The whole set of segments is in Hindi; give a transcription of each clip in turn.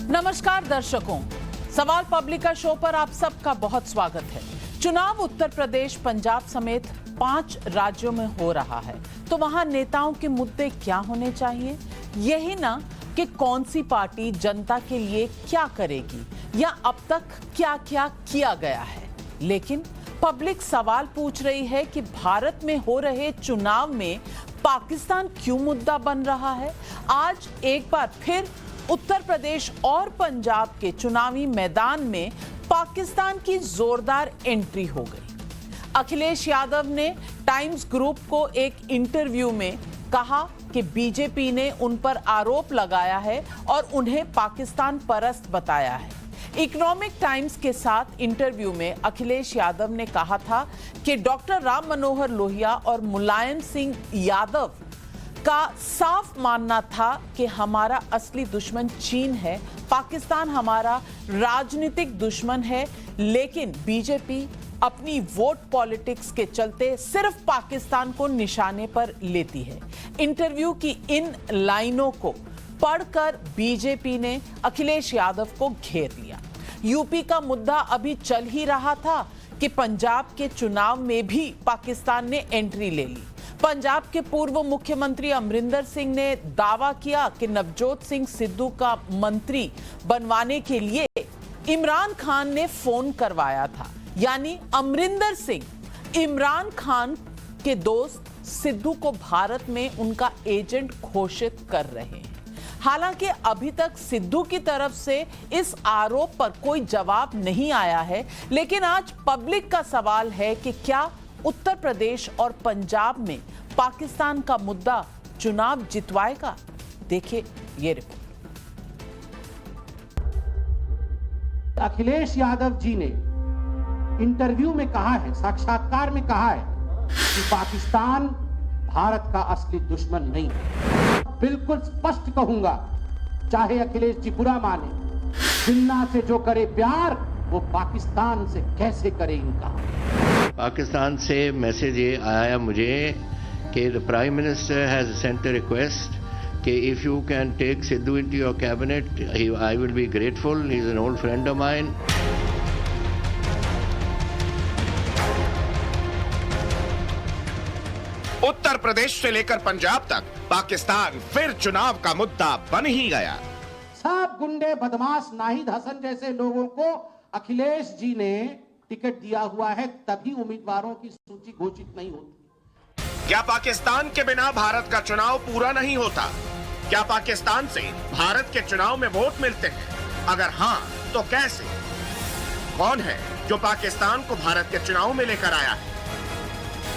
नमस्कार दर्शकों, सवाल पब्लिका शो पर आप सबका बहुत स्वागत है। चुनाव उत्तर प्रदेश, पंजाब समेत 5 राज्यों में हो रहा है, तो वहां नेताओं के मुद्दे क्या होने चाहिए? यही ना कि कौन सी पार्टी जनता के लिए क्या करेगी या अब तक क्या क्या किया गया है। लेकिन पब्लिक सवाल पूछ रही है कि भारत में हो रहे चुनाव में पाकिस्तान क्यों मुद्दा बन रहा है? आज एक बार फिर उत्तर प्रदेश और पंजाब के चुनावी मैदान में पाकिस्तान की जोरदार एंट्री हो गई। अखिलेश यादव ने टाइम्स ग्रुप को एक इंटरव्यू में कहा कि बीजेपी ने उन पर आरोप लगाया है और उन्हें पाकिस्तान परस्त बताया है। इकोनॉमिक टाइम्स के साथ इंटरव्यू में अखिलेश यादव ने कहा था कि डॉक्टर राम मनोहर लोहिया और मुलायम सिंह यादव का साफ मानना था कि हमारा असली दुश्मन चीन है, पाकिस्तान हमारा राजनीतिक दुश्मन है, लेकिन बीजेपी अपनी वोट पॉलिटिक्स के चलते सिर्फ पाकिस्तान को निशाने पर लेती है। इंटरव्यू की इन लाइनों को पढ़कर बीजेपी ने अखिलेश यादव को घेर लिया। यूपी का मुद्दा अभी चल ही रहा था कि पंजाब के चुनाव में भी पाकिस्तान ने एंट्री ले ली। पंजाब के पूर्व मुख्यमंत्री अमरिंदर सिंह ने दावा किया कि नवजोत सिंह सिद्धू का मंत्री बनवाने के लिए इमरान खान ने फोन करवाया था। यानी अमरिंदर सिंह इमरान खान के दोस्त सिद्धू को भारत में उनका एजेंट घोषित कर रहे हैं। हालांकि अभी तक सिद्धू की तरफ से इस आरोप पर कोई जवाब नहीं आया है, लेकिन आज पब्लिक का सवाल है कि क्या उत्तर प्रदेश और पंजाब में पाकिस्तान का मुद्दा चुनाव जितवाएगा? देखिए ये रिपोर्ट। अखिलेश यादव जी ने इंटरव्यू में कहा है, साक्षात्कार में कहा है कि पाकिस्तान भारत का असली दुश्मन नहीं है। बिल्कुल स्पष्ट कहूंगा, चाहे अखिलेश जी बुरा माने, जिन्ना से जो करे प्यार वो पाकिस्तान से कैसे करे इनकार। पाकिस्तान से मैसेज ये आया मुझे कि the prime minister has sent a request कि if you can take Sidhu into your cabinet I will be grateful, he is an old friend of mine. Uttar Pradesh से लेकर पंजाब तक पाकिस्तान फिर चुनाव का मुद्दा बन ही गया। सब गुंडे, बदमाश, नाहिद हसन जैसे लोगों को अखिलेश जी ने टिकट दिया हुआ है, तभी उम्मीदवारों की सूची घोषित नहीं होती। क्या पाकिस्तान के बिना भारत का चुनाव पूरा नहीं होता? क्या पाकिस्तान से भारत के चुनाव में वोट मिलते हैं? अगर हां, तो कैसे? कौन है जो पाकिस्तान को भारत के चुनाव में लेकर आया है?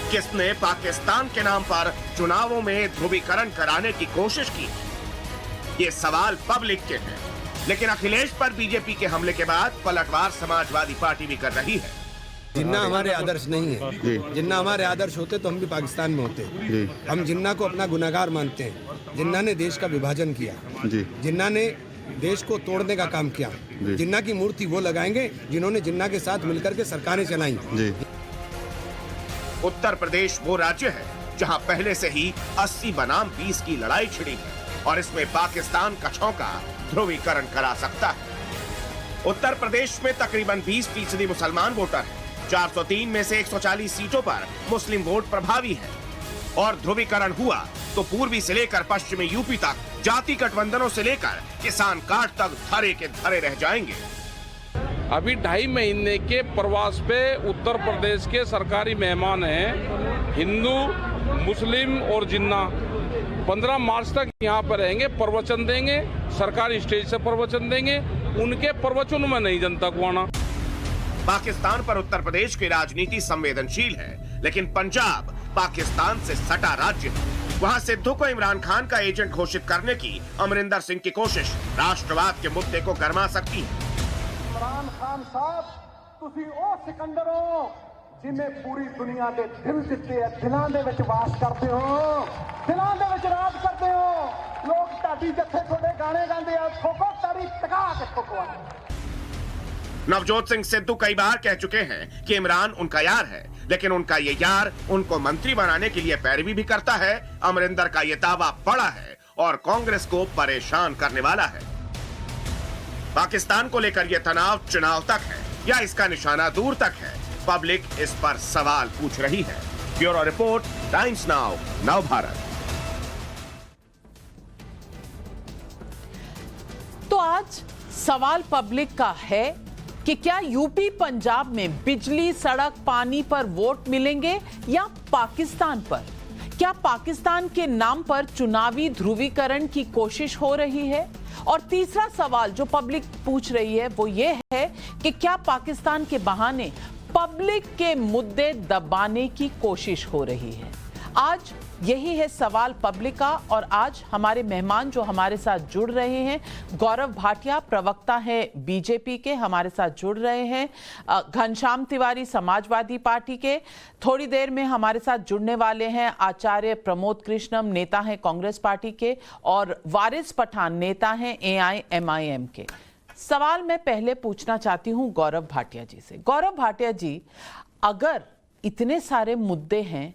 किसने पाकिस्तान के नाम पर चुनावों में ध्रुवीकरण कराने की कोशिश की? ये सवाल पब्लिक के हैं, लेकिन अखिलेश पर बीजेपी के हमले के बाद पलटवार समाजवादी पार्टी भी कर रही है। जिन्ना हमारे आदर्श नहीं है, जिन्ना हमारे आदर्श होते तो हम भी पाकिस्तान में होते। हम जिन्ना को अपना गुनाहगार मानते हैं। जिन्ना ने देश का विभाजन किया, जिन्ना ने देश को तोड़ने का काम किया। जिन्ना की मूर्ति वो लगाएंगे जिन्होंने जिन्ना के साथ मिलकर के सरकारें चलाई। उत्तर प्रदेश वो राज्य है जहां पहले से ही 80 बनाम 20 की लड़ाई छिड़ी है और इसमें पाकिस्तान का छौंका ध्रुवीकरण करा सकता है। उत्तर प्रदेश में तकरीबन 20% मुसलमान वोटर हैं। 403 में से 140 सीटों पर मुस्लिम वोट प्रभावी है और ध्रुवीकरण हुआ तो पूर्वी से लेकर पश्चिमी यूपी तक जाति गठबंधनों से लेकर किसान कार्ड तक धरे के धरे रह जाएंगे। अभी 2.5 महीने के प्रवास पे उत्तर प्रदेश के सरकारी मेहमान हैं, हिंदू, मुस्लिम और जिन्ना। 15 मार्च तक यहाँ पर रहेंगे, प्रवचन देंगे, सरकारी स्टेज से प्रवचन देंगे। उनके प्रवचनों में नहीं जनता को आना। पाकिस्तान पर उत्तर प्रदेश की राजनीति संवेदनशील है, लेकिन पंजाब पाकिस्तान से सटा राज्य है। वहाँ सिद्धू को इमरान खान का एजेंट घोषित करने की अमरिंदर सिंह की कोशिश राष्ट्रवाद के मुद्दे को गरमा सकती है। इमरान खान साहब, तुसी ओ सिकंदर हो जिन्हें पूरी दुनिया के दिल दिते है, दिलों दे विच वास करते हो, दिलों दे विच राज करते हो। लोग ताड़ी जत्थे थोड़े गाने गाते हैं, ठोको ताड़ी टका के ठोको। नवजोत सिंह सिद्धू कई बार कह चुके हैं कि इमरान उनका यार है, लेकिन उनका ये यार उनको मंत्री बनाने के लिए पैरवी भी करता है। अमरिंदर का ये दावा बड़ा है और कांग्रेस को परेशान करने वाला है। पाकिस्तान को लेकर यह तनाव चुनाव तक है या इसका निशाना दूर तक है? पब्लिक इस पर सवाल पूछ रही है। ब्यूरो रिपोर्ट, टाइम्स नाउ, नव भारत। तो आज सवाल पब्लिक का है कि क्या यूपी पंजाब में बिजली, सड़क, पानी पर वोट मिलेंगे या पाकिस्तान पर? क्या पाकिस्तान के नाम पर चुनावी ध्रुवीकरण की कोशिश हो रही है? और तीसरा सवाल जो पब्लिक पूछ रही है वो ये है कि क्या पाकिस्तान के बहाने पब्लिक के मुद्दे दबाने की कोशिश हो रही है? आज यही है सवाल पब्लिक का। और आज हमारे मेहमान जो हमारे साथ जुड़ रहे हैं, गौरव भाटिया प्रवक्ता है बीजेपी के, हमारे साथ जुड़ रहे हैं। घनश्याम तिवारी समाजवादी पार्टी के, थोड़ी देर में हमारे साथ जुड़ने वाले हैं आचार्य प्रमोद कृष्णम, नेता हैं कांग्रेस पार्टी के, और वारिस पठान, नेता हैं AIMIM के। सवाल मैं पहले पूछना चाहती हूं गौरव भाटिया जी से। गौरव भाटिया जी, अगर इतने सारे मुद्दे हैं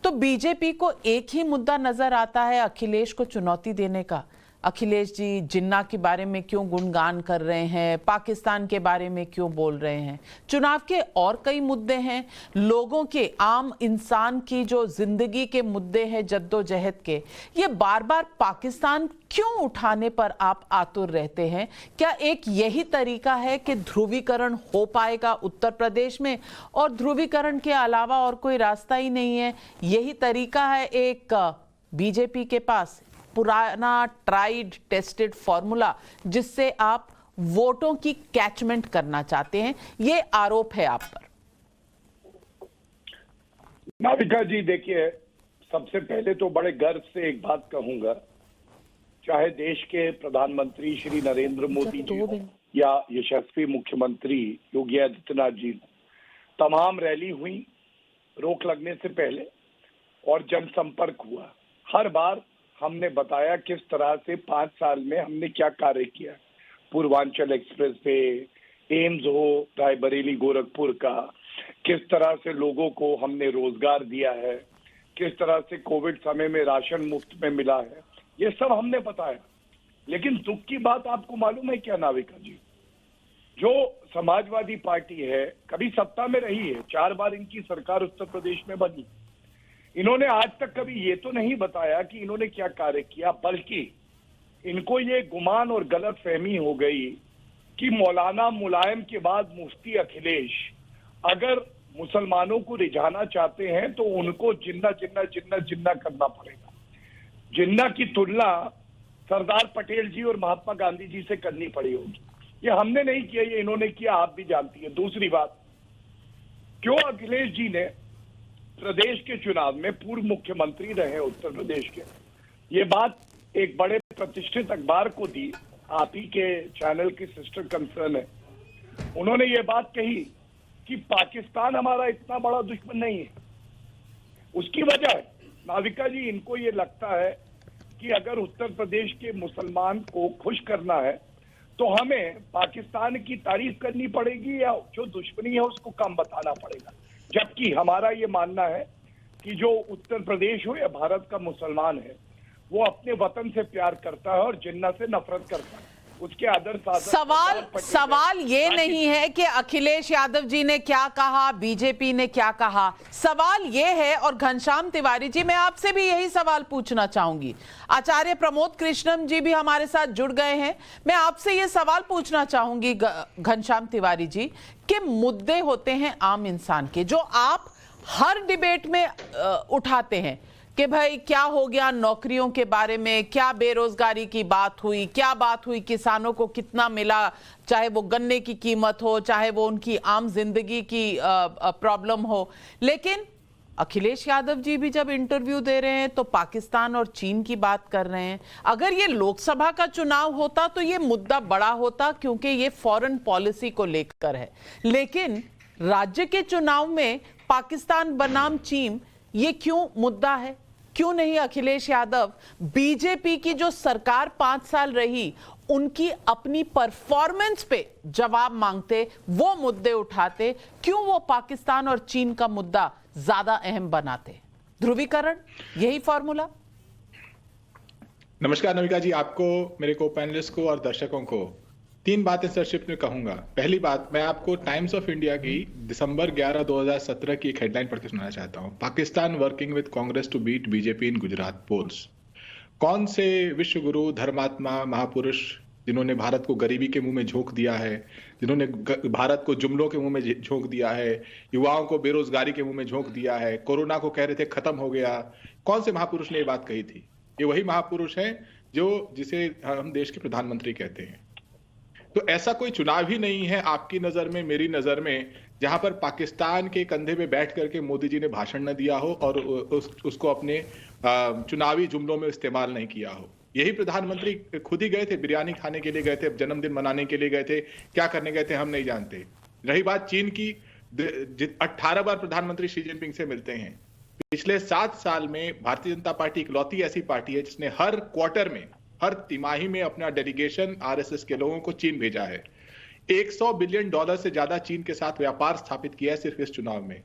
तो बीजेपी को एक ही मुद्दा नजर आता है अखिलेश को चुनौती देने का। अखिलेश जी जिन्ना के बारे में क्यों गुणगान कर रहे हैं, पाकिस्तान के बारे में क्यों बोल रहे हैं? चुनाव के और कई मुद्दे हैं, लोगों के, आम इंसान की जो जिंदगी के मुद्दे हैं, जद्दोजहद के, ये बार बार पाकिस्तान क्यों उठाने पर आप आतुर रहते हैं? क्या एक यही तरीका है कि ध्रुवीकरण हो पाएगा उत्तर प्रदेश में, और ध्रुवीकरण के अलावा और कोई रास्ता ही नहीं है? यही तरीका है एक बीजेपी के पास, पुराना ट्राइड टेस्टेड फॉर्मूला, जिससे आप वोटों की कैचमेंट करना चाहते हैं? ये आरोप है आप पर। नाविका जी, देखिए, सबसे पहले तो बड़े गर्व से एक बात कहूंगा, चाहे देश के प्रधानमंत्री श्री नरेंद्र मोदी जी हो या यशस्वी मुख्यमंत्री योगी आदित्यनाथ जी, तमाम रैली हुई रोक लगने से पहले और जनसंपर्क हुआ। हर बार हमने बताया किस तरह से 5 साल में हमने क्या कार्य किया। पूर्वांचल एक्सप्रेस वे, एम्स हो रायबरेली गोरखपुर का, किस तरह से लोगों को हमने रोजगार दिया है, किस तरह से कोविड समय में राशन मुफ्त में मिला है, ये सब हमने बताया। लेकिन दुख की बात आपको मालूम है क्या नाविका जी, जो समाजवादी पार्टी है कभी सत्ता में रही है, 4 बार इनकी सरकार उत्तर प्रदेश में बनी, इन्होंने आज तक कभी ये तो नहीं बताया कि इन्होंने क्या कार्य किया, बल्कि इनको ये गुमान और गलत फहमी हो गई कि मौलाना मुलायम के बाद मुफ्ती अखिलेश अगर मुसलमानों को रिझाना चाहते हैं तो उनको जिन्ना जिन्ना जिन्ना जिन्ना करना पड़ेगा। जिन्ना की तुलना सरदार पटेल जी और महात्मा गांधी जी से करनी पड़ी होगी। ये हमने नहीं किया, ये इन्होंने किया, आप भी जानती है। दूसरी बात, क्यों अखिलेश जी ने प्रदेश के चुनाव में पूर्व मुख्यमंत्री रहे उत्तर प्रदेश के, ये बात एक बड़े प्रतिष्ठित अखबार को दी, आप ही के चैनल की सिस्टर कंसर्न है, उन्होंने ये बात कही कि पाकिस्तान हमारा इतना बड़ा दुश्मन नहीं है। उसकी वजह नाविका जी, इनको ये लगता है कि अगर उत्तर प्रदेश के मुसलमान को खुश करना है तो हमें पाकिस्तान की तारीफ करनी पड़ेगी या जो दुश्मनी है उसको कम बताना पड़ेगा। जबकि हमारा ये मानना है कि जो उत्तर प्रदेश हो या भारत का मुसलमान है, वो अपने वतन से प्यार करता है और जिन्ना से नफरत करता है। उसके आदर्श सवाल ये नहीं है कि अखिलेश यादव जी ने क्या कहा, बीजेपी ने क्या कहा। सवाल ये है, और घनश्याम तिवारी जी, मैं आपसे भी यही सवाल पूछना चाहूंगी, आचार्य प्रमोद कृष्णम जी भी हमारे साथ जुड़ गए हैं, मैं आपसे ये सवाल पूछना चाहूंगी घनश्याम तिवारी जी, कि मुद्दे होते हैं आम इंसान के जो आप हर डिबेट में उठाते हैं कि भाई क्या हो गया नौकरियों के बारे में, क्या बेरोजगारी की बात हुई, क्या बात हुई किसानों को कितना मिला, चाहे वो गन्ने की कीमत हो, चाहे वो उनकी आम जिंदगी की प्रॉब्लम हो। लेकिन अखिलेश यादव जी भी जब इंटरव्यू दे रहे हैं तो पाकिस्तान और चीन की बात कर रहे हैं। अगर ये लोकसभा का चुनाव होता तो ये मुद्दा बड़ा होता, क्योंकि ये फॉरेन पॉलिसी को लेकर है। लेकिन राज्य के चुनाव में पाकिस्तान बनाम चीन, ये क्यों मुद्दा है? क्यों नहीं अखिलेश यादव बीजेपी की जो सरकार 5 साल रही उनकी अपनी परफॉर्मेंस पे जवाब मांगते, वो मुद्दे उठाते? क्यों वो पाकिस्तान और चीन का मुद्दा ज्यादा अहम बनाते? ध्रुवीकरण, यही फॉर्मूला? नमस्कार नमिका जी, आपको, मेरे को पैनलिस्ट को और दर्शकों को। तीन बातें संक्षिप्त में कहूंगा। पहली बात, मैं आपको टाइम्स ऑफ इंडिया की दिसंबर 11, 2017 की एक हेडलाइन पढ़ के सुनाना चाहता हूं। Pakistan working with Congress to beat BJP in Gujarat polls. कौन से विश्व गुरु, धर्मात्मा, महापुरुष जिन्होंने भारत को गरीबी के मुंह में झोंक दिया है, जिन्होंने भारत को जुमलों के मुंह में झोंक दिया है, युवाओं को बेरोजगारी के मुंह में झोंक दिया है, कोरोना को कह रहे थे खत्म हो गया, कौन से महापुरुष ने ये बात कही थी? ये वही महापुरुष हैं जिसे हम देश के प्रधानमंत्री कहते हैं। तो ऐसा कोई चुनाव ही नहीं है आपकी नजर में, मेरी नजर में, जहां पर पाकिस्तान के कंधे पे बैठ करके मोदी जी ने भाषण न दिया हो और उसको अपने चुनावी जुमलों में इस्तेमाल नहीं किया हो। यही प्रधानमंत्री खुद ही गए थे, बिरयानी खाने के लिए गए थे, जन्मदिन मनाने के लिए गए थे, क्या करने गए थे हम नहीं जानते। रही बात चीन की, 18 बार प्रधानमंत्री शी जिनपिंग से मिलते हैं। पिछले 7 साल में भारतीय जनता पार्टी इकलौती ऐसी पार्टी है जिसने हर क्वार्टर में, हर तिमाही में अपना डेलीगेशन आरएसएस के लोगों को चीन भेजा है। $100 बिलियन से ज्यादा चीन के साथ व्यापार स्थापित किया है सिर्फ इस चुनाव में।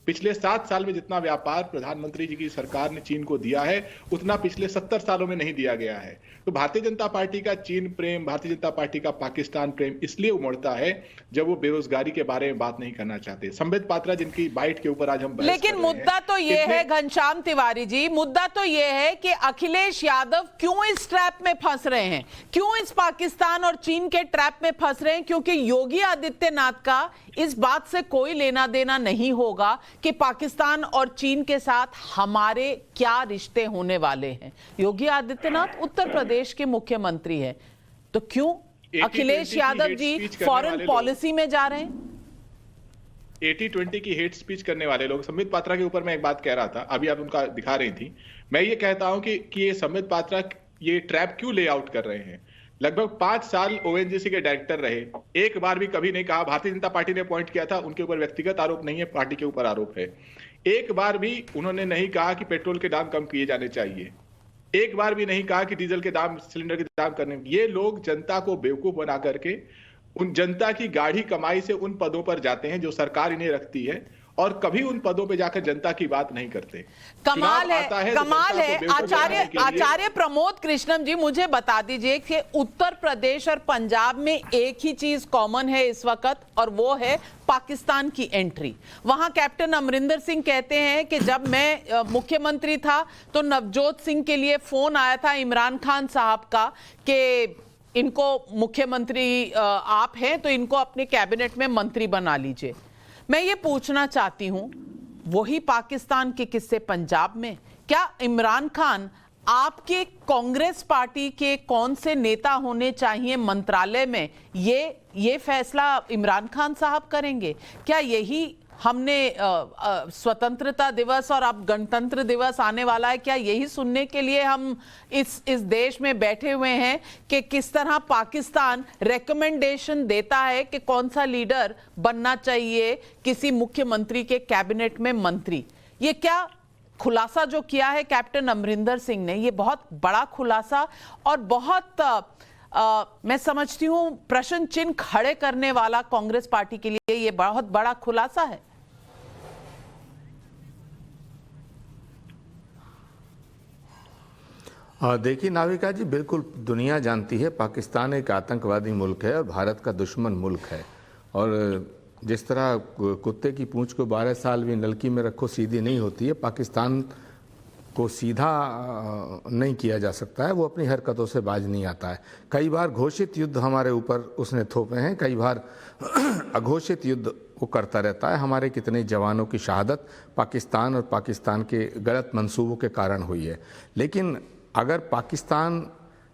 पिछले 7 साल में जितना व्यापार प्रधानमंत्री जी की सरकार ने चीन को दिया है, उतना पिछले 70 सालों में नहीं दिया गया है। तो भारतीय जनता पार्टी का चीन प्रेम, भारतीय जनता पार्टी का पाकिस्तान प्रेम इसलिए उमड़ता है जब वो बेरोजगारी के बारे में बात नहीं करना चाहते। संबित पात्रा जिनकी बाइट के ऊपर आज हम लेकिन मुद्दा तो ये है घनश्याम तिवारी जी, मुद्दा तो ये है कि अखिलेश यादव क्यों इस ट्रैप में फंस रहे हैं, क्यों इस पाकिस्तान और चीन के ट्रैप में फंस रहे हैं? क्योंकि योगी आदित्यनाथ का इस बात से कोई लेना देना नहीं होगा कि पाकिस्तान और चीन के साथ हमारे क्या रिश्ते होने वाले हैं। योगी आदित्यनाथ उत्तर प्रदेश के मुख्यमंत्री हैं, तो क्यों अखिलेश यादव जी फॉरेन पॉलिसी में जा रहे हैं? 80-20 की हेट स्पीच करने वाले लोग, संबित पात्रा के ऊपर मैं एक बात कह रहा था, अभी आप उनका दिखा रही थी। मैं ये कहता हूं कि ये संबित पात्रा ये ट्रैप क्यों ले आउट कर रहे हैं? लगभग 5 साल ओएनजीसी के डायरेक्टर रहे, एक बार भी कभी नहीं कहा, भारतीय जनता पार्टी ने अपॉइंट किया था, उनके ऊपर व्यक्तिगत आरोप नहीं है, पार्टी के ऊपर आरोप है। एक बार भी उन्होंने नहीं कहा कि पेट्रोल के दाम कम किए जाने चाहिए, एक बार भी नहीं कहा कि डीजल के दाम, सिलेंडर के दाम करने। ये लोग जनता को बेवकूफ बना करके उन जनता की गाढ़ी कमाई से उन पदों पर जाते हैं जो सरकार इन्हें रखती है, और कभी उन पदों पे जाकर जनता की बात नहीं करते। कमाल है, कमाल है। आचार्य प्रमोद कृष्णम जी, मुझे बता दीजिए कि उत्तर प्रदेश और पंजाब में एक ही चीज कॉमन है इस वक्त, और वो है पाकिस्तान की एंट्री। वहां कैप्टन अमरिंदर सिंह कहते हैं कि जब मैं मुख्यमंत्री था तो नवजोत सिंह के लिए फोन आया था इमरान खान साहब का कि इनको मुख्यमंत्री आप हैं तो इनको अपने कैबिनेट में मंत्री बना लीजिए। मैं ये पूछना चाहती हूं, वही पाकिस्तान के किस्से पंजाब में? क्या इमरान खान आपके कांग्रेस पार्टी के कौन से नेता होने चाहिए मंत्रालय में, ये फैसला इमरान खान साहब करेंगे? क्या यही हमने स्वतंत्रता दिवस और अब गणतंत्र दिवस आने वाला है, क्या यही सुनने के लिए हम इस देश में बैठे हुए हैं कि किस तरह पाकिस्तान रेकमेंडेशन देता है कि कौन सा लीडर बनना चाहिए किसी मुख्यमंत्री के कैबिनेट में मंत्री? ये क्या खुलासा जो किया है कैप्टन अमरिंदर सिंह ने, ये बहुत बड़ा खुलासा और बहुत मैं समझती हूं प्रश्न चिन्ह खड़े करने वाला कांग्रेस पार्टी के लिए ये बहुत बड़ा खुलासा है। देखिए नाविका जी, बिल्कुल दुनिया जानती है पाकिस्तान एक आतंकवादी मुल्क है और भारत का दुश्मन मुल्क है। और जिस तरह कुत्ते की पूंछ को 12 साल भी नलकी में रखो सीधी नहीं होती है, पाकिस्तान को सीधा नहीं किया जा सकता है, वो अपनी हरकतों से बाज नहीं आता है। कई बार घोषित युद्ध हमारे ऊपर उसने थोपे हैं, कई बार अघोषित युद्ध वो करता रहता है। हमारे कितने जवानों की शहादत पाकिस्तान और पाकिस्तान के गलत मंसूबों के कारण हुई है। लेकिन अगर पाकिस्तान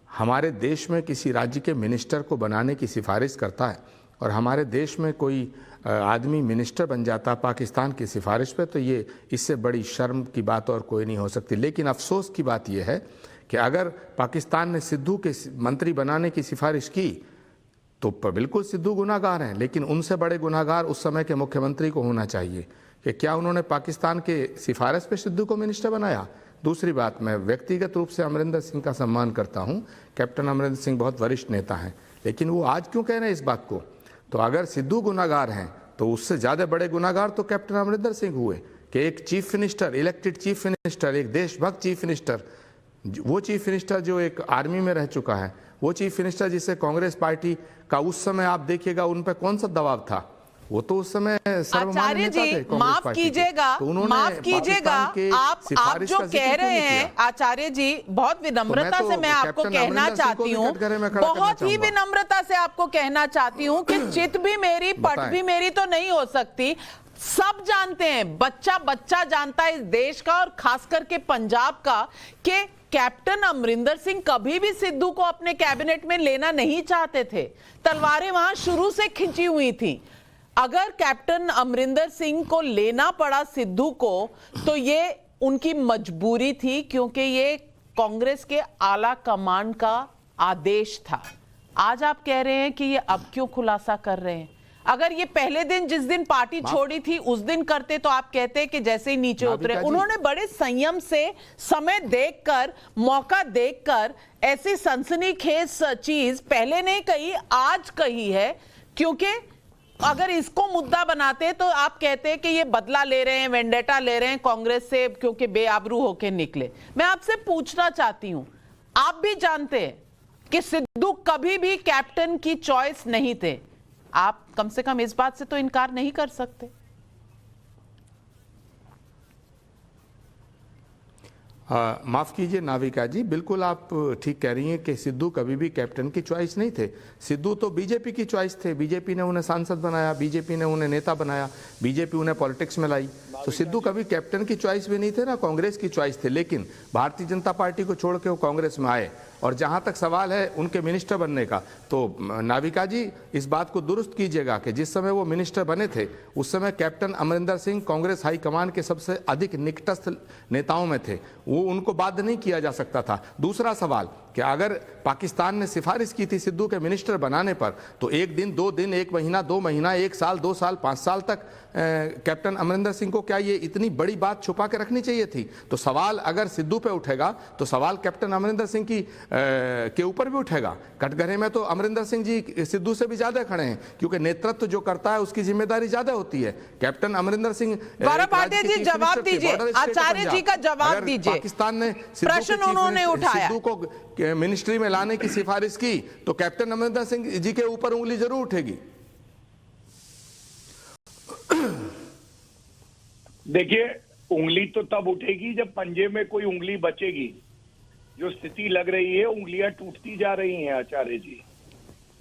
हमारे देश में किसी राज्य के मिनिस्टर को बनाने की सिफारिश करता है और हमारे देश में कोई आदमी मिनिस्टर बन जाता पाकिस्तान की सिफारिश पे, तो ये इससे बड़ी शर्म की बात और कोई नहीं हो सकती। लेकिन अफसोस की बात यह है कि अगर पाकिस्तान ने सिद्धू के मंत्री बनाने की सिफारिश की तो बिल्कुल सिद्धू गुनाहगार हैं, लेकिन उनसे बड़े गुनाहगार उस समय के मुख्यमंत्री को होना चाहिए कि क्या उन्होंने पाकिस्तान के सिफारिश पे सिद्धू को मिनिस्टर बनाया। दूसरी बात, मैं व्यक्तिगत रूप से अमरिंदर सिंह का सम्मान करता हूं, कैप्टन अमरिंदर सिंह बहुत वरिष्ठ नेता हैं, लेकिन वो आज क्यों कह रहे हैं इस बात को? तो अगर सिद्धू गुनाहगार हैं तो उससे ज़्यादा बड़े गुनाहगार तो कैप्टन अमरिंदर सिंह हुए कि एक chief minister, elected chief minister, एक देशभक्त चीफ मिनिस्टर, वो चीफ मिनिस्टर जो एक आर्मी में रह चुका है, वो चीफ मिनिस्टर जिससे कांग्रेस पार्टी का उस समय आप देखिएगा उन पर कौन सा दबाव था, वो तो उस समय आचार्य जी माफ कीजिएगा, आप जो कह रहे हैं आचार्य जी, बहुत विनम्रता से मैं आपको कहना चाहती हूँ, बहुत ही विनम्रता से आपको कहना चाहती हूँ कि चित भी मेरी पट भी मेरी तो नहीं हो सकती। सब जानते हैं, बच्चा बच्चा जानता है इस देश का और खास करके पंजाब का, कि कैप्टन अमरिंदर सिंह कभी भी सिद्धू को अपने कैबिनेट में लेना नहीं चाहते थे। तलवारें वहां शुरू से खिंची हुई थी। अगर कैप्टन अमरिंदर सिंह को लेना पड़ा सिद्धू को, तो ये उनकी मजबूरी थी, क्योंकि ये कांग्रेस के आला कमान का आदेश था। आज आप कह रहे हैं कि ये अब क्यों खुलासा कर रहे हैं? अगर ये पहले दिन जिस दिन पार्टी छोड़ी थी उस दिन करते तो आप कहते कि जैसे ही नीचे उतरे। उन्होंने बड़े संयम से, समय देखकर, मौका देखकर ऐसी सनसनीखेज चीज पहले नहीं कही, आज कही है। क्योंकि अगर इसको मुद्दा बनाते तो आप कहते कि ये बदला ले रहे हैं, वेंडेटा ले रहे हैं कांग्रेस से, क्योंकि बेआबरू होके निकले। मैं आपसे पूछना चाहती हूं, आप भी जानते हैं कि सिद्धू कभी भी कैप्टन की चॉइस नहीं थे, आप कम से कम इस बात से तो इनकार नहीं कर सकते। माफ़ कीजिए नाविका जी, बिल्कुल आप ठीक कह रही हैं कि सिद्धू कभी भी कैप्टन की चॉइस नहीं थे। सिद्धू तो बीजेपी की चॉइस थे, बीजेपी ने उन्हें सांसद बनाया, बीजेपी ने उन्हें नेता बनाया, बीजेपी उन्हें पॉलिटिक्स में लाई। तो सिद्धू कभी कैप्टन की चॉइस भी नहीं थे ना कांग्रेस की चॉइस थे। लेकिन भारतीय जनता पार्टी को छोड़ के वो कांग्रेस में आए। और जहां तक सवाल है उनके मिनिस्टर बनने का, तो नाविका जी इस बात को दुरुस्त कीजिएगा कि जिस समय वो मिनिस्टर बने थे उस समय कैप्टन अमरिंदर सिंह कांग्रेस हाईकमान के सबसे अधिक निकटस्थ नेताओं में थे, वो उनको बाध्य नहीं किया जा सकता था। दूसरा सवाल कि अगर पाकिस्तान ने सिफारिश की थी सिद्धू के मिनिस्टर बनाने पर, तो एक दिन, 2 दिन, 1 महीना, 2 महीना, 1 साल, 2 साल, 5 साल तक कैप्टन अमरिंदर सिंह को क्या ये इतनी बड़ी बात छुपा के रखनी चाहिए थी? तो सवाल अगर सिद्धू पे उठेगा तो सवाल कैप्टन अमरिंदर सिंह के ऊपर भी उठेगा। कटघरे में तो अमरिंदर सिंह जी सिद्धू से भी ज्यादा खड़े हैं, क्योंकि नेतृत्व जो करता है उसकी जिम्मेदारी ज्यादा होती है। कैप्टन अमरिंदर सिंह, गौरव भाटिया जी जवाब दीजिए, आचार्य जी का जवाब दीजिए। पाकिस्तान ने प्रश्न उन्होंने उठाया, सिद्धू को मिनिस्ट्री में लाने की सिफारिश की तो कैप्टन अमरिंदर सिंह जी के ऊपर उंगली जरूर उठेगी। देखिए, उंगली तो तब उठेगी जब पंजे में कोई उंगली बचेगी। जो स्थिति लग रही है, उंगलियां टूटती जा रही हैं आचार्य जी।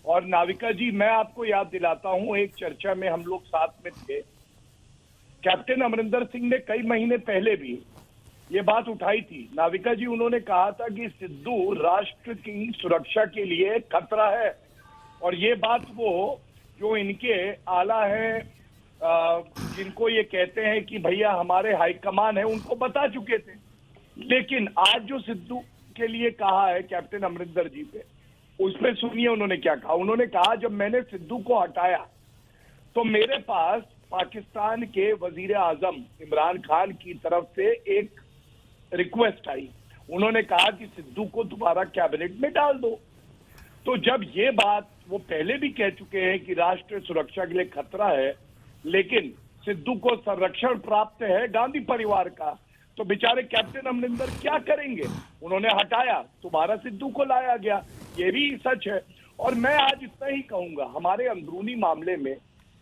और नाविका जी, मैं आपको याद दिलाता हूं, एक चर्चा में हम लोग साथ में थे। कैप्टन अमरिंदर सिंह ने कई महीने पहले भी ये बात उठाई थी। नाविका जी, उन्होंने कहा था कि सिद्धू राष्ट्र की सुरक्षा के लिए खतरा है। और ये बात वो जो इनके आला हैं, जिनको ये कहते हैं कि भैया हमारे हाईकमान है, उनको बता चुके थे। लेकिन आज जो सिद्धू के लिए कहा है कैप्टन अमरिंदर जी पे, उस पे सुनिए उन्होंने क्या कहा। उन्होंने कहा, जब मैंने सिद्धू को हटाया तो मेरे पास पाकिस्तान के वजीर आजम इमरान खान की तरफ से एक रिक्वेस्ट आई। उन्होंने कहा कि सिद्धू को दोबारा कैबिनेट में डाल दो। तो जब ये बात वो पहले भी कह चुके हैं कि राष्ट्रीय सुरक्षा के लिए खतरा है, लेकिन सिद्धू को संरक्षण प्राप्त है गांधी परिवार का, तो बेचारे कैप्टन अमरिंदर क्या करेंगे? उन्होंने हटाया, दोबारा सिद्धू को लाया गया, ये भी सच है। और मैं आज इतना ही कहूंगा, हमारे अंदरूनी मामले में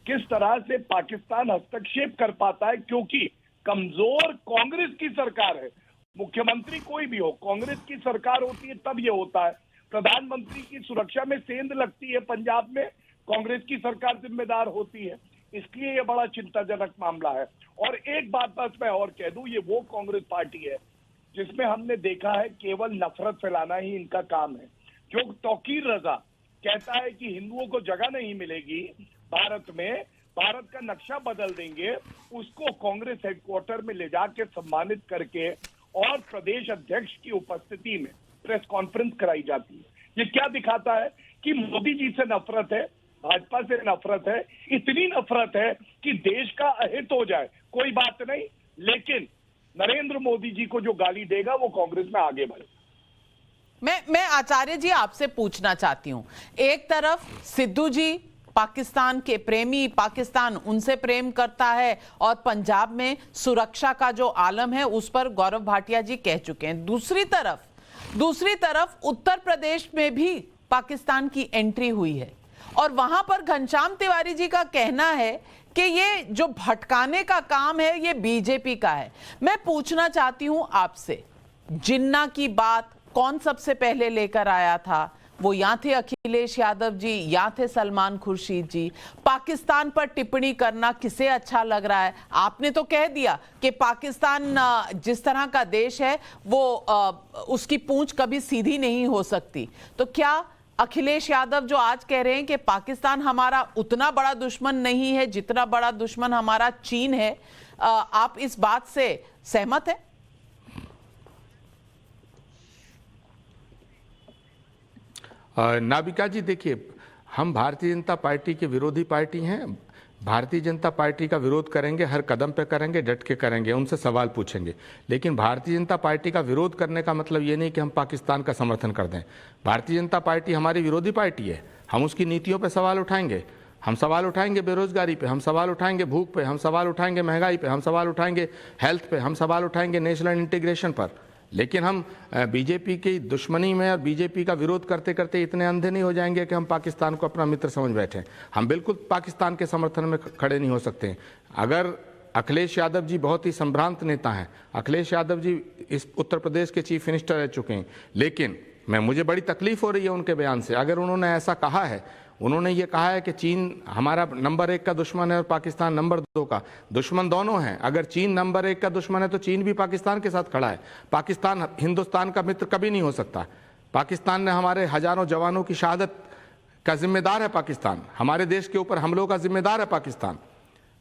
किस तरह से पाकिस्तान हस्तक्षेप कर पाता है, क्योंकि कमजोर कांग्रेस की सरकार है। मुख्यमंत्री कोई भी हो, कांग्रेस की सरकार होती है तब ये होता है। प्रधानमंत्री की सुरक्षा में सेंध लगती है पंजाब में, कांग्रेस की सरकार जिम्मेदार होती है। इसलिए ये बड़ा चिंताजनक मामला है। और एक बात बस मैं और कह दूं, ये वो कांग्रेस पार्टी है जिसमें हमने देखा है केवल नफरत फैलाना ही इनका काम है। जो तौकीर रजा कहता है कि हिंदुओं को जगह नहीं मिलेगी भारत में, भारत का नक्शा बदल देंगे, उसको कांग्रेस हेडक्वार्टर में ले जाकर सम्मानित करके और प्रदेश अध्यक्ष की उपस्थिति में प्रेस कॉन्फ्रेंस कराई जाती है। ये क्या दिखाता है कि मोदी जी से नफरत है, भाजपा से नफरत है, इतनी नफरत है कि देश का अहित हो जाए कोई बात नहीं, लेकिन नरेंद्र मोदी जी को जो गाली देगा वो कांग्रेस में आगे बढ़े। मैं आचार्य जी आपसे पूछना चाहती हूं, एक तरफ सिद्धू जी पाकिस्तान के प्रेमी, पाकिस्तान उनसे प्रेम करता है और पंजाब में सुरक्षा का जो आलम है उस पर गौरव भाटिया जी कह चुके हैं। दूसरी तरफ उत्तर प्रदेश में भी पाकिस्तान की एंट्री हुई है और वहां पर घनश्याम तिवारी जी का कहना है कि ये जो भटकाने का काम है ये बीजेपी का है। मैं पूछना चाहती हूं आपसे, जिन्ना की बात कौन सबसे पहले लेकर आया था? वो यहाँ थे अखिलेश यादव जी, यहाँ थे सलमान खुर्शीद जी। पाकिस्तान पर टिप्पणी करना किसे अच्छा लग रहा है? आपने तो कह दिया कि पाकिस्तान जिस तरह का देश है वो उसकी पूंछ कभी सीधी नहीं हो सकती। तो क्या अखिलेश यादव जो आज कह रहे हैं कि पाकिस्तान हमारा उतना बड़ा दुश्मन नहीं है जितना बड़ा दुश्मन हमारा चीन है, आप इस बात से सहमत हैं? नाबिका जी, देखिए, हम भारतीय जनता पार्टी के विरोधी पार्टी हैं। भारतीय जनता पार्टी का विरोध करेंगे, हर कदम पे करेंगे, डट के करेंगे, उनसे सवाल पूछेंगे। लेकिन भारतीय जनता पार्टी का विरोध करने का मतलब ये नहीं कि हम पाकिस्तान का समर्थन कर दें। भारतीय जनता पार्टी हमारी विरोधी पार्टी है, हम उसकी नीतियों पे सवाल उठाएंगे। हम सवाल उठाएंगे बेरोजगारी पे, हम सवाल उठाएंगे भूख पे, हम सवाल उठाएंगे महंगाई पे, हम सवाल उठाएंगे हेल्थ पे, हम सवाल उठाएंगे नेशनल इंटीग्रेशन पर। लेकिन हम बीजेपी की दुश्मनी में और बीजेपी का विरोध करते करते इतने अंधे नहीं हो जाएंगे कि हम पाकिस्तान को अपना मित्र समझ बैठे। हम बिल्कुल पाकिस्तान के समर्थन में खड़े नहीं हो सकते। अगर अखिलेश यादव जी बहुत ही संभ्रांत नेता हैं, अखिलेश यादव जी इस उत्तर प्रदेश के चीफ मिनिस्टर रह चुके हैं, लेकिन मुझे बड़ी तकलीफ हो रही है उनके बयान से। अगर उन्होंने ऐसा कहा है, उन्होंने ये कहा है कि चीन हमारा नंबर 1 का दुश्मन है और पाकिस्तान नंबर 2 का दुश्मन, दोनों हैं। अगर चीन नंबर 1 का दुश्मन है तो चीन भी पाकिस्तान के साथ खड़ा है। पाकिस्तान हिंदुस्तान का मित्र कभी नहीं हो सकता। पाकिस्तान ने हमारे हजारों जवानों की शहादत का जिम्मेदार है पाकिस्तान, हमारे देश के ऊपर हमलों का जिम्मेदार है पाकिस्तान।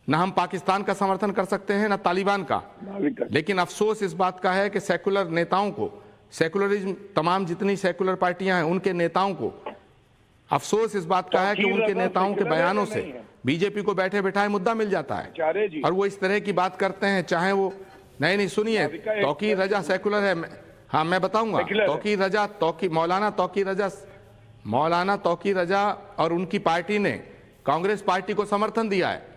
न हम पाकिस्तान का समर्थन कर सकते हैं न तालिबान का। लेकिन अफसोस इस बात का है कि सेकुलर नेताओं को, सेकुलरिज्म, तमाम जितनी सेकुलर पार्टियां हैं उनके नेताओं को अफसोस इस बात का है कि उनके नेताओं के बयानों से बीजेपी को बैठे बैठाए मुद्दा मिल जाता है और वो इस तरह की बात करते हैं। चाहे वो नहीं सुनिए, तौकीर रजा सेकुलर है। हाँ, मैं बताऊंगा। मौलाना तौकीर रजा और उनकी पार्टी ने कांग्रेस पार्टी को समर्थन दिया है।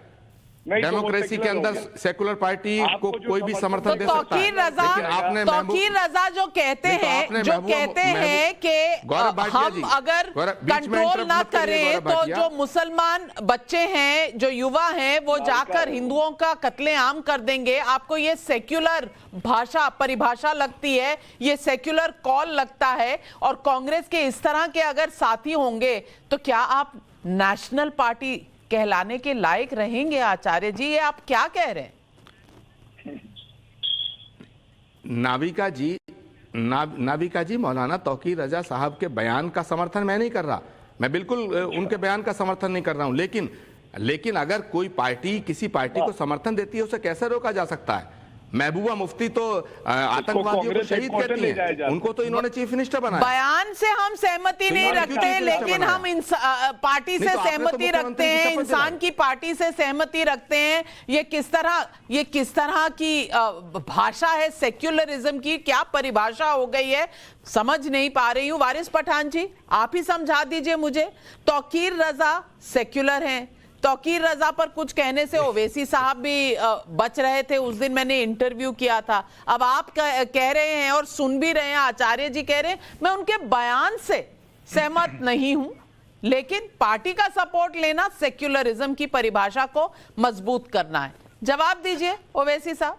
डेमोक्रेसी के अंदर सेकुलर पार्टी को कोई भी समर्थन दे सकता है। तौकीर रजा जो कहते हैं कि हम अगर कंट्रोल ना करें तो जो मुसलमान बच्चे हैं, जो युवा हैं, वो जाकर हिंदुओं का कत्लेआम कर देंगे। आपको ये सेक्युलर भाषा परिभाषा लगती है, ये सेक्युलर कॉल लगता है? और कांग्रेस के इस तरह के अगर साथी होंगे तो क्या आप नेशनल पार्टी कहलाने के लायक रहेंगे? आचार्य जी, ये आप क्या कह रहे हैं? नाविका जी, मौलाना तौकीर रजा साहब के बयान का समर्थन मैं नहीं कर रहा। मैं बिल्कुल उनके बयान का समर्थन नहीं कर रहा हूं। लेकिन अगर कोई पार्टी किसी पार्टी को समर्थन देती है, उसे कैसे रोका जा सकता है? महबूबा मुफ्ती तो आतंकवादियों को शहीद कहती हैं, उनको तो इन्होंने चीफ मिनिस्टर बनाया। बयान से हम सहमति नहीं रखते, लेकिन हम पार्टी से सहमति रखते हैं, इंसान की पार्टी से सहमति रखते हैं। ये किस तरह की भाषा है सेक्युलरिज्म की? क्या परिभाषा हो गई है, समझ नहीं पा रही हूं। वारिस पठान जी, आप ही समझा दीजिए मुझे। तौकीर रजा सेक्युलर हैं, तौकीर रजा पर कुछ कहने से ओवैसी साहब भी बच रहे थे। उस दिन मैंने इंटरव्यू किया था। अब आप कह रहे हैं और सुन भी रहे हैं, आचार्य जी कह रहे हैं, मैं उनके बयान से सहमत नहीं हूं, लेकिन पार्टी का सपोर्ट लेना सेक्युलरिज्म की परिभाषा को मजबूत करना है। जवाब दीजिए ओवैसी साहब।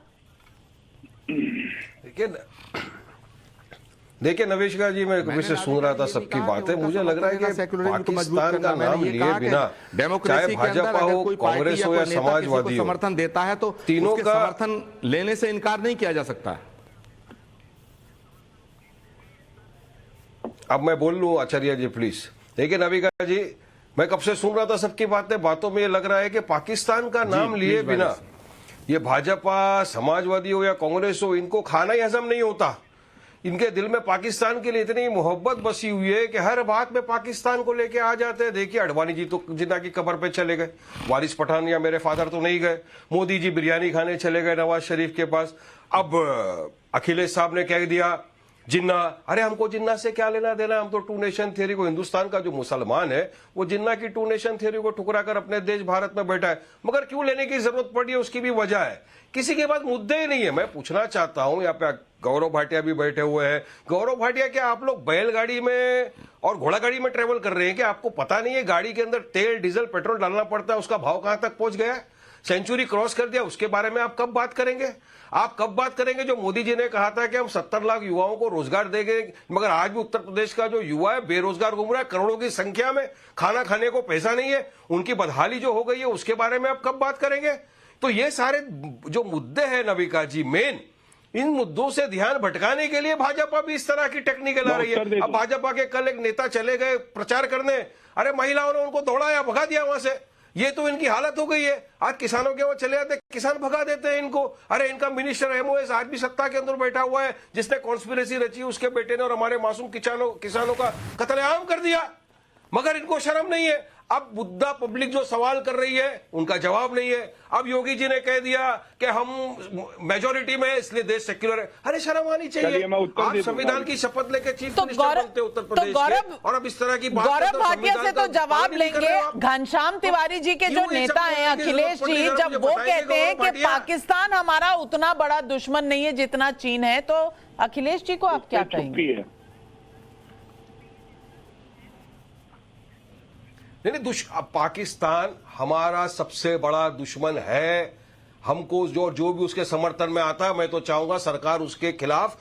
देखिए नवेशिका जी, मैं कभी से सुन रहा था सबकी बातें। मुझे लग रहा है कि पाकिस्तान का नाम लिए बिना, चाहे भाजपा हो, कांग्रेस हो या समाजवादी हो, समर्थन देता है तो तीनों का समर्थन लेने से इनकार नहीं किया जा सकता। अब मैं बोल लूं आचार्य जी प्लीज। देखिए नवेशिका जी, मैं कब से सुन रहा था सबकी बातों में ये लग रहा है कि पाकिस्तान का नाम लिए बिना ये भाजपा, समाजवादी हो या कांग्रेस हो, इनको खाना ही हजम नहीं होता। इनके दिल में पाकिस्तान के लिए इतनी मोहब्बत बसी हुई है कि हर बात में पाकिस्तान को लेके आ जाते हैं। देखिए अडवाणी जी तो जिन्ना की कब्र पे चले गए, वारिस पठान या मेरे फादर तो नहीं गए, मोदी जी बिरयानी खाने चले गए नवाज शरीफ के पास। अब अखिलेश साहब ने कह दिया जिन्ना, अरे हमको जिन्ना से क्या लेना देना, हम तो टू नेशन थ्योरी को, हिंदुस्तान का जो मुसलमान है वो जिन्ना की टू नेशन थ्योरी को ठुकरा कर अपने देश भारत में बैठा है। मगर क्यों लेने की जरूरत पड़ी है, उसकी भी वजह है। किसी के पास मुद्दे ही नहीं है। मैं पूछना चाहता हूं, यहाँ पे गौरव भाटिया भी बैठे हुए हैं। गौरव भाटिया, क्या आप लोग बैलगाड़ी में और घोड़ा गाड़ी में ट्रेवल कर रहे हैं? क्या आपको पता नहीं है गाड़ी के अंदर तेल, डीजल, पेट्रोल डालना पड़ता है, उसका भाव कहां तक पहुंच गया? सेंचुरी क्रॉस कर दिया, उसके बारे में आप कब बात करेंगे? आप कब बात करेंगे जो मोदी जी ने कहा था कि हम 70 लाख युवाओं को रोजगार देंगे, मगर आज भी उत्तर प्रदेश का जो युवा है बेरोजगार घूम रहा है करोड़ों की संख्या में, खाना खाने को पैसा नहीं है, उनकी बदहाली जो हो गई है उसके बारे में आप कब बात करेंगे? तो ये सारे जो मुद्दे हैं नविका जी, मेन इन मुद्दों से ध्यान भटकाने के लिए भाजपा भी इस तरह की टेक्निक ला रही है। अब भाजपा के कल एक नेता चले गए प्रचार करने, अरे महिलाओं ने उनको दौड़ाया, भगा दिया वहां से। ये तो इनकी हालत हो गई है। आज किसानों के वो चले जाते, किसान भगा देते हैं इनको। अरे इनका मिनिस्टर एमओएस आज भी सत्ता के अंदर बैठा हुआ है, जिसने कॉन्स्पिरेसी रची, उसके बेटे ने और हमारे मासूम किसानों का कत्लेआम कर दिया, मगर इनको शर्म नहीं है। अब मुद्दा पब्लिक जो सवाल कर रही है उनका जवाब नहीं है। अब योगी जी ने कह दिया कि हम मेजोरिटी में इसलिए देश सेक्युलर है। अरे शर्म आनी चाहिए। आप संविधान की शपथ लेके चीफ मिनिस्टर बनते उत्तर प्रदेश के, और अब इस तरह की बात गौरव भाटिया से तो जवाब लेंगे। घनश्याम तिवारी जी के जो नेता हैं अखिलेश जी, जब वो कहते हैं कि पाकिस्तान हमारा उतना बड़ा दुश्मन नहीं है जितना चीन है, तो अखिलेश जी को आप क्या कहेंगे? नहीं, पाकिस्तान हमारा सबसे बड़ा दुश्मन है। हमको जो भी उसके समर्थन में आता है, मैं तो चाहूंगा सरकार उसके खिलाफ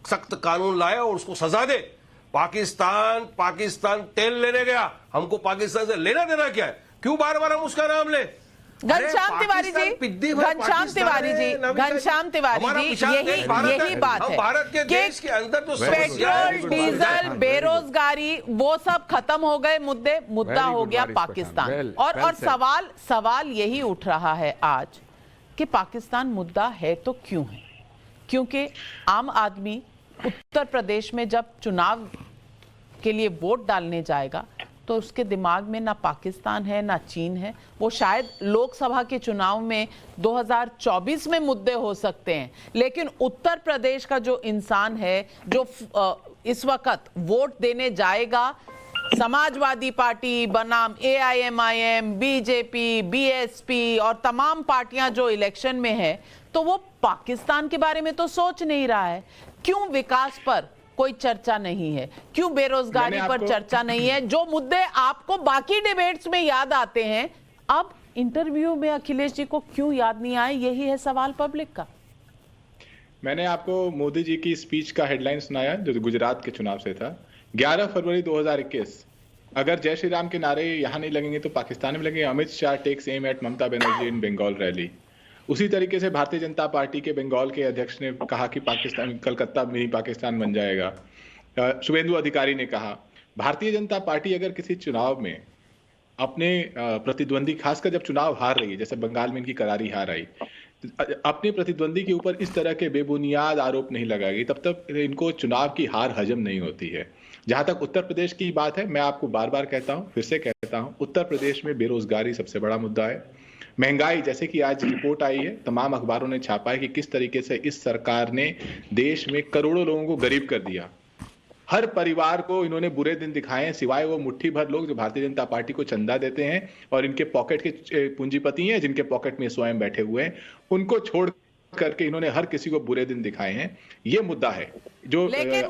सख्त कानून लाए और उसको सजा दे। पाकिस्तान तेल लेने गया, हमको पाकिस्तान से लेना देना क्या है? क्यों बार बार हम उसका नाम ले? घनश्याम तिवारी जी, यही बात है। भारत के देश के अंदर तो पेट्रोल, डीजल, बेरोजगारी, वो सब खत्म हो गए मुद्दा हो गया पाकिस्तान। और सवाल यही उठ रहा है आज कि पाकिस्तान मुद्दा है तो क्यों है? क्योंकि आम आदमी उत्तर प्रदेश में जब चुनाव के लिए वोट डालने जाएगा तो उसके दिमाग में ना पाकिस्तान है ना चीन है। वो शायद लोकसभा के चुनाव में 2024 में मुद्दे हो सकते हैं, लेकिन उत्तर प्रदेश का जो इंसान है जो इस वक्त वोट देने जाएगा समाजवादी पार्टी बनाम AIMIM, बीजेपी, BSP और तमाम पार्टियां जो इलेक्शन में है, तो वो पाकिस्तान के बारे में तो सोच नहीं रहा है। क्यों विकास पर कोई चर्चा नहीं है? क्यों बेरोजगारी पर चर्चा नहीं है? जो मुद्दे आपको बाकी डिबेट्स में याद आते हैं, अब इंटरव्यू में अखिलेश जी को क्यों याद नहीं आए? यही है सवाल पब्लिक का। मैंने आपको मोदी जी की स्पीच का हेडलाइन सुनाया जो गुजरात के चुनाव से था, 11 फरवरी 2021। अगर जय श्री राम के नारे यहाँ नहीं लगेंगे तो पाकिस्तान में लगेंगे। Amit Shah takes aim at Mamata Banerjee in Bengal rally. उसी तरीके से भारतीय जनता पार्टी के बंगाल के अध्यक्ष ने कहा कि पाकिस्तान, कलकत्ता मिनी पाकिस्तान बन जाएगा। शुभेंदु अधिकारी ने कहा भारतीय जनता पार्टी अगर किसी चुनाव में अपने प्रतिद्वंदी, खासकर जब चुनाव हार रही है, जैसे बंगाल में इनकी करारी हार आई, अपने प्रतिद्वंदी के ऊपर इस तरह के बेबुनियाद आरोप नहीं लगाएगी, तब तक इनको चुनाव की हार हजम नहीं होती है। जहां तक उत्तर प्रदेश की बात है, मैं आपको बार बार कहता हूं, फिर से कहता हूं, उत्तर प्रदेश में बेरोजगारी सबसे बड़ा मुद्दा है। महंगाई, जैसे कि आज रिपोर्ट आई है, तमाम अखबारों ने छापा है कि किस तरीके से इस सरकार ने देश में करोड़ों लोगों को गरीब कर दिया। हर परिवार को इन्होंने बुरे दिन दिखाए हैं, सिवाय वो मुट्ठी भर लोग जो भारतीय जनता पार्टी को चंदा देते हैं और इनके पॉकेट के पूंजीपति हैं, जिनके पॉकेट में स्वयं बैठे हुए हैं, उनको छोड़ करके इन्होंने हर किसी को बुरे दिन दिखाए हैं। ये मुद्दा है जो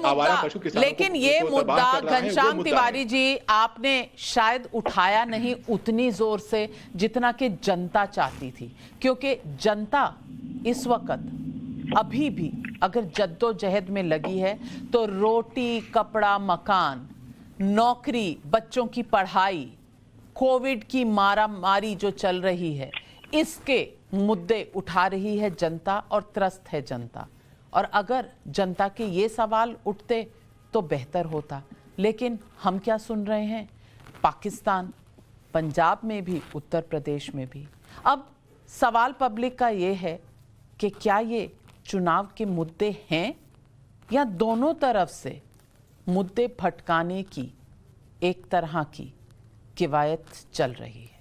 आवारा पशु किसानों लेकिन ये मुद्दा घनश्याम तिवारी जी आपने शायद उठाया नहीं उतनी जोर से जितना कि जनता चाहती थी, क्योंकि जनता इस वक्त अभी भी अगर जद्दोजहद में लगी है तो रोटी, कपड़ा, मकान, नौकरी, बच्चों की पढ़ाई, कोविड की मारामारी जो चल रही है, इसके मुद्दे उठा रही है जनता और त्रस्त है जनता। और अगर जनता के ये सवाल उठते तो बेहतर होता, लेकिन हम क्या सुन रहे हैं? पाकिस्तान, पंजाब में भी, उत्तर प्रदेश में भी। अब सवाल पब्लिक का ये है कि क्या ये चुनाव के मुद्दे हैं या दोनों तरफ से मुद्दे भटकाने की एक तरह की किवायत चल रही है?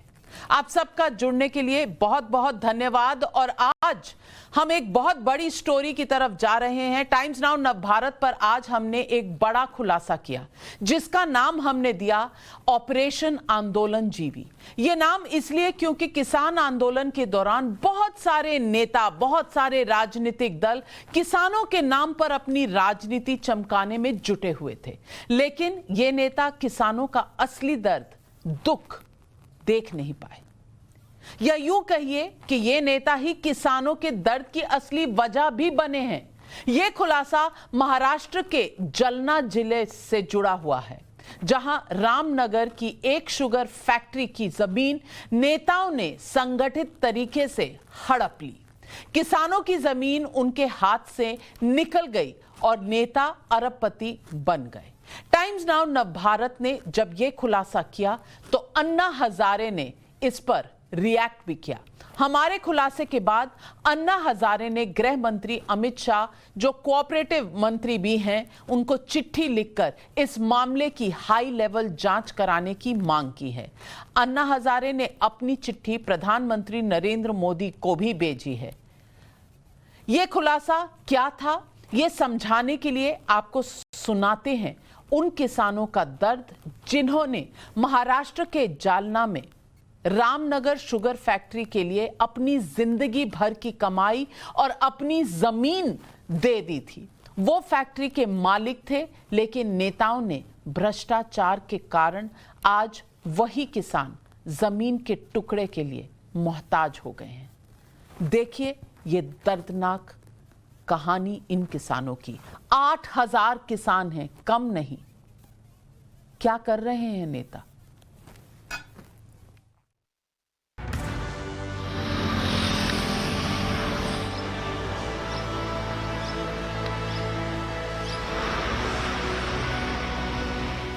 आप सबका जुड़ने के लिए बहुत बहुत धन्यवाद। और आज हम एक बहुत बड़ी स्टोरी की तरफ जा रहे हैं। टाइम्स नाउ नवभारत पर आज हमने एक बड़ा खुलासा किया, जिसका नाम हमने दिया ऑपरेशन आंदोलन जीवी। ये नाम इसलिए क्योंकि किसान आंदोलन के दौरान बहुत सारे नेता, बहुत सारे राजनीतिक दल किसानों के नाम पर अपनी राजनीति चमकाने में जुटे हुए थे, लेकिन ये नेता किसानों का असली दर्द, दुख देख नहीं पाए। या यूं कहिए कि ये नेता ही किसानों के दर्द की असली वजह भी बने हैं। यह खुलासा महाराष्ट्र के जलना जिले से जुड़ा हुआ है, जहां रामनगर की एक शुगर फैक्ट्री की जमीन नेताओं ने संगठित तरीके से हड़प ली। किसानों की जमीन उनके हाथ से निकल गई और नेता अरबपति बन गए। टाइम्स नाउ नवभारत ने जब यह खुलासा किया तो अन्ना हजारे ने इस पर रिएक्ट भी किया। हमारे खुलासे के बाद अन्ना हजारे ने गृह मंत्री अमित शाह, जो कोऑपरेटिव मंत्री भी हैं, उनको चिट्ठी लिखकर इस मामले की हाई लेवल जांच कराने की मांग की है। अन्ना हजारे ने अपनी चिट्ठी प्रधानमंत्री नरेंद्र मोदी को भी भेजी है। यह खुलासा क्या था, यह समझाने के लिए आपको सुनाते हैं उन किसानों का दर्द जिन्होंने महाराष्ट्र के जालना में रामनगर शुगर फैक्ट्री के लिए अपनी जिंदगी भर की कमाई और अपनी जमीन दे दी थी। वो फैक्ट्री के मालिक थे, लेकिन नेताओं ने भ्रष्टाचार के कारण आज वही किसान जमीन के टुकड़े के लिए मोहताज हो गए हैं। देखिए ये दर्दनाक कहानी इन किसानों की। 8000 किसान हैं, कम नहीं। क्या कर रहे हैं नेता?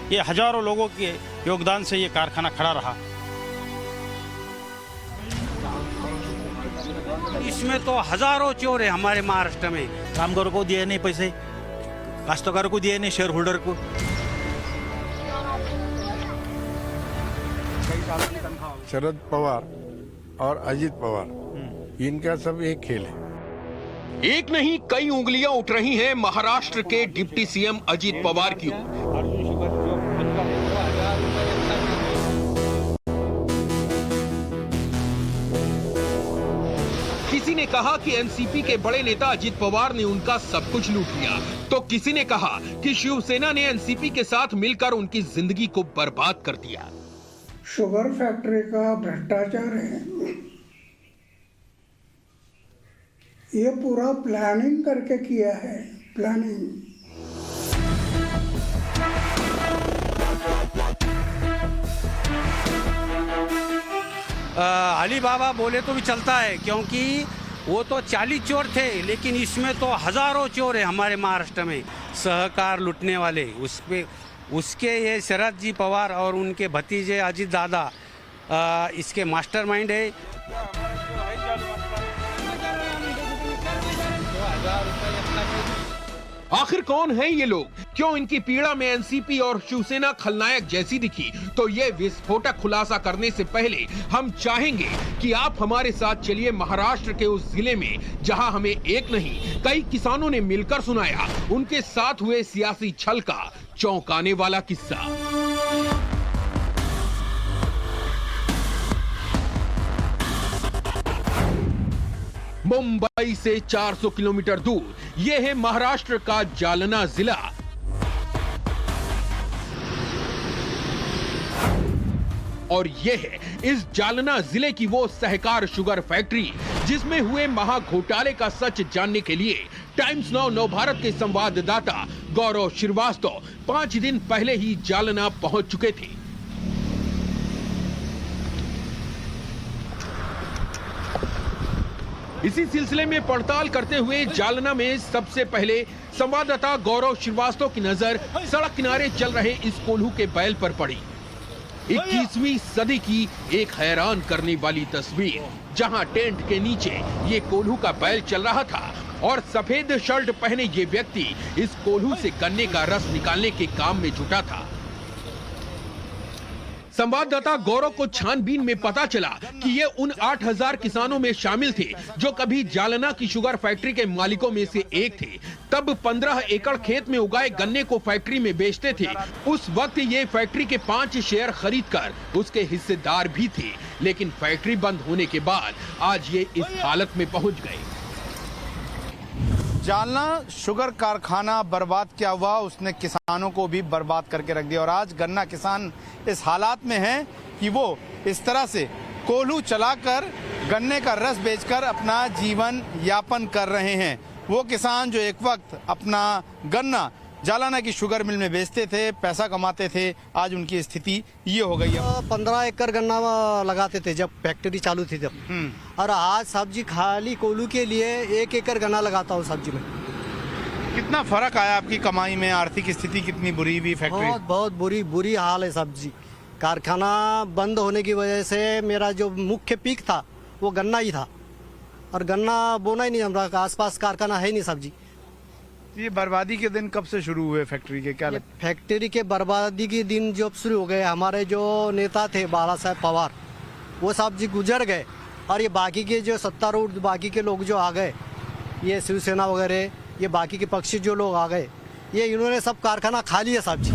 ये हजारों लोगों के योगदान से ये कारखाना खड़ा रहा। इसमें तो हजारों चोर है हमारे महाराष्ट्र में। कामगारों को दिए नहीं पैसे, काश्तकारों को दिए नहीं, शेयर होल्डर को। शरद पवार और अजित पवार, इनका सब एक खेल है। एक नहीं कई उंगलियां उठ रही हैं महाराष्ट्र के डिप्टी सीएम अजित पवार की ओर। किसी ने कहा कि एनसीपी के बड़े नेता अजित पवार ने उनका सब कुछ लूट लिया, तो किसी ने कहा कि शिवसेना ने एनसीपी के साथ मिलकर उनकी जिंदगी को बर्बाद कर दिया। शुगर फैक्ट्री का भ्रष्टाचार है, ये पूरा प्लानिंग करके किया है, प्लानिंग। अली बाबा बोले तो भी चलता है, क्योंकि वो तो 40 चोर थे, लेकिन इसमें तो हजारों चोर है हमारे महाराष्ट्र में, सहकार लूटने वाले। उसके ये शरद जी पवार और उनके भतीजे अजित दादा इसके मास्टरमाइंड है। आखिर कौन है ये लोग? क्यों इनकी पीड़ा में एनसीपी और शिवसेना खलनायक जैसी दिखी? तो ये विस्फोटक खुलासा करने से पहले हम चाहेंगे कि आप हमारे साथ चलिए महाराष्ट्र के उस जिले में जहां हमें एक नहीं कई किसानों ने मिलकर सुनाया उनके साथ हुए सियासी छल का चौंकाने वाला किस्सा। मुंबई से 400 किलोमीटर दूर यह है महाराष्ट्र का जालना जिला। और यह है इस जालना जिले की वो सहकार शुगर फैक्ट्री जिसमें हुए महा घोटाले का सच जानने के लिए टाइम्स नाउ नवभारत के संवाददाता गौरव श्रीवास्तव 5 दिन पहले ही जालना पहुंच चुके थे। इसी सिलसिले में पड़ताल करते हुए जालना में सबसे पहले संवाददाता गौरव श्रीवास्तव की नजर सड़क किनारे चल रहे इस कोल्हू के बैल पर पड़ी। 21वीं सदी की एक हैरान करने वाली तस्वीर, जहां टेंट के नीचे ये कोल्हू का बैल चल रहा था और सफेद शर्ट पहने ये व्यक्ति इस कोल्हू से गन्ने का रस निकालने के काम में जुटा था। संवाददाता गौरव को छानबीन में पता चला कि ये उन 8000 किसानों में शामिल थे जो कभी जालना की शुगर फैक्ट्री के मालिकों में से एक थे। तब 15 एकड़ खेत में उगाए गन्ने को फैक्ट्री में बेचते थे। उस वक्त ये फैक्ट्री के 5 शेयर खरीदकर उसके हिस्सेदार भी थे, लेकिन फैक्ट्री बंद होने के बाद आज ये इस हालत में पहुंच गए। जालना शुगर कारखाना बर्बाद क्या हुआ, उसने किसानों को भी बर्बाद करके रख दिया। और आज गन्ना किसान इस हालात में हैं कि वो इस तरह से कोल्हू चलाकर गन्ने का रस बेचकर अपना जीवन यापन कर रहे हैं। वो किसान जो एक वक्त अपना गन्ना जालना की शुगर मिल में बेचते थे, पैसा कमाते थे, आज उनकी स्थिति ये हो गई है। 15 एकड़ गन्ना लगाते थे जब फैक्ट्री चालू थी जब, और आज सब्जी खाली कोल्हू के लिए 1 एकड़ गन्ना लगाता हूँ सब्जी में। कितना फर्क आया आपकी कमाई में? आर्थिक स्थिति कितनी बुरी हुई फैक्ट्री? बहुत बुरी हाल है। सब्जी कारखाना बंद होने की वजह से मेरा जो मुख्य पीक था वो गन्ना ही था, और गन्ना बोना ही नहीं, हमारा आसपास कारखाना है नहीं सब्जी। ये बर्बादी के दिन कब से शुरू हुए फैक्ट्री के? क्या फैक्ट्री के बर्बादी के दिन जब शुरू हो गए, हमारे जो नेता थे बाला साहब पवार, वो साहब जी गुजर गए, और ये बाकी के जो सत्तारूढ़ बाकी के लोग जो आ गए, ये शिवसेना वगैरह, ये बाकी के पक्षी जो लोग आ गए, ये इन्होंने सब कारखाना खा लिया साहब जी।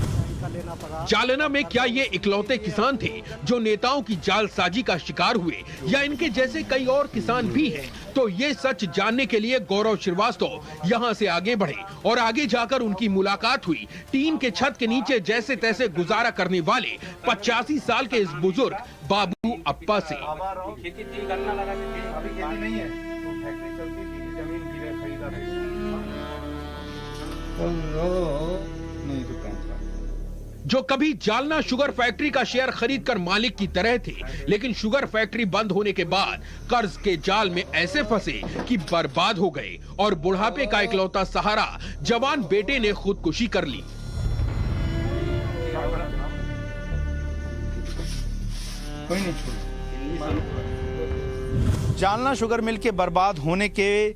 जालना में क्या ये इकलौते किसान थे जो नेताओं की जालसाजी का शिकार हुए, या इनके जैसे कई और किसान भी हैं? तो ये सच जानने के लिए गौरव श्रीवास्तव यहाँ से आगे बढ़े और आगे जाकर उनकी मुलाकात हुई टीन के छत के नीचे जैसे तैसे गुजारा करने वाले 85 साल के इस बुजुर्ग बाबू अप्पा से। जो कभी जालना शुगर फैक्ट्री का शेयर खरीदकर मालिक की तरह थे, लेकिन शुगर फैक्ट्री बंद होने के बाद कर्ज के जाल में ऐसे फंसे कि बर्बाद हो गए, और बुढ़ापे का इकलौता सहारा जवान बेटे ने खुदकुशी कर ली। जालना शुगर मिल के बर्बाद होने के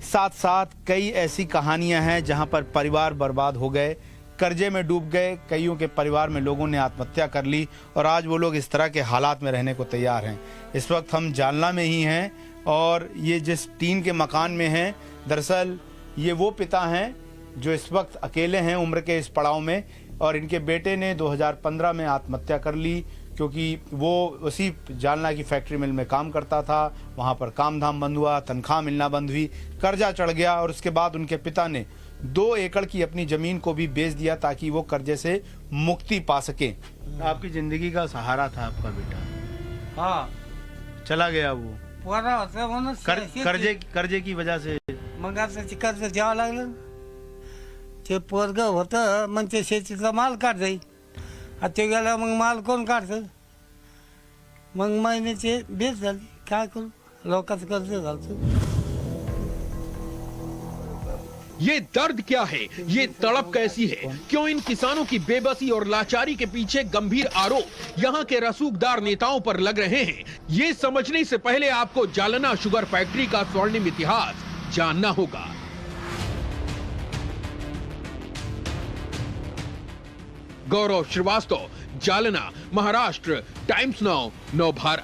साथ साथ कई ऐसी कहानियां हैं जहां पर परिवार बर्बाद हो गए, कर्जे में डूब गए, कईयों के परिवार में लोगों ने आत्महत्या कर ली, और आज वो लोग इस तरह के हालात में रहने को तैयार हैं। इस वक्त हम जालना में ही हैं, और ये जिस टीन के मकान में हैं, दरअसल ये वो पिता हैं जो इस वक्त अकेले हैं उम्र के इस पड़ाव में, और इनके बेटे ने 2015 में आत्महत्या कर ली, क्योंकि वो उसी जालना की फैक्ट्री मिल में काम करता था। वहाँ पर काम धाम बंद हुआ, तनख्वाह मिलना बंद हुई, कर्जा चढ़ गया, और उसके बाद उनके पिता ने 2 एकड़ की अपनी जमीन को भी बेच दिया ताकि वो कर्जे से मुक्ति पा सके। आपकी जिंदगी का सहारा था आपका बेटा। हाँ, चला गया वो कर्जे की वजह से। मग कर्ज द्यावं लागलं। ते पोरग होतं मग ते शेतीचा माल काढ जाई, आता ते गेला मग माल कोण काढतं? मग महिन्याचे बेच झाली, काय करू? लोकांचं कर्ज झालं। ये दर्द क्या है, ये तड़प कैसी है? क्यों इन किसानों की बेबसी और लाचारी के पीछे गंभीर आरोप यहाँ के रसूखदार नेताओं पर लग रहे हैं? ये समझने से पहले आपको जालना शुगर फैक्ट्री का स्वर्णिम इतिहास जानना होगा। Gaurav Shrivastava, Jalna, Maharashtra, Times Now, Navbharat.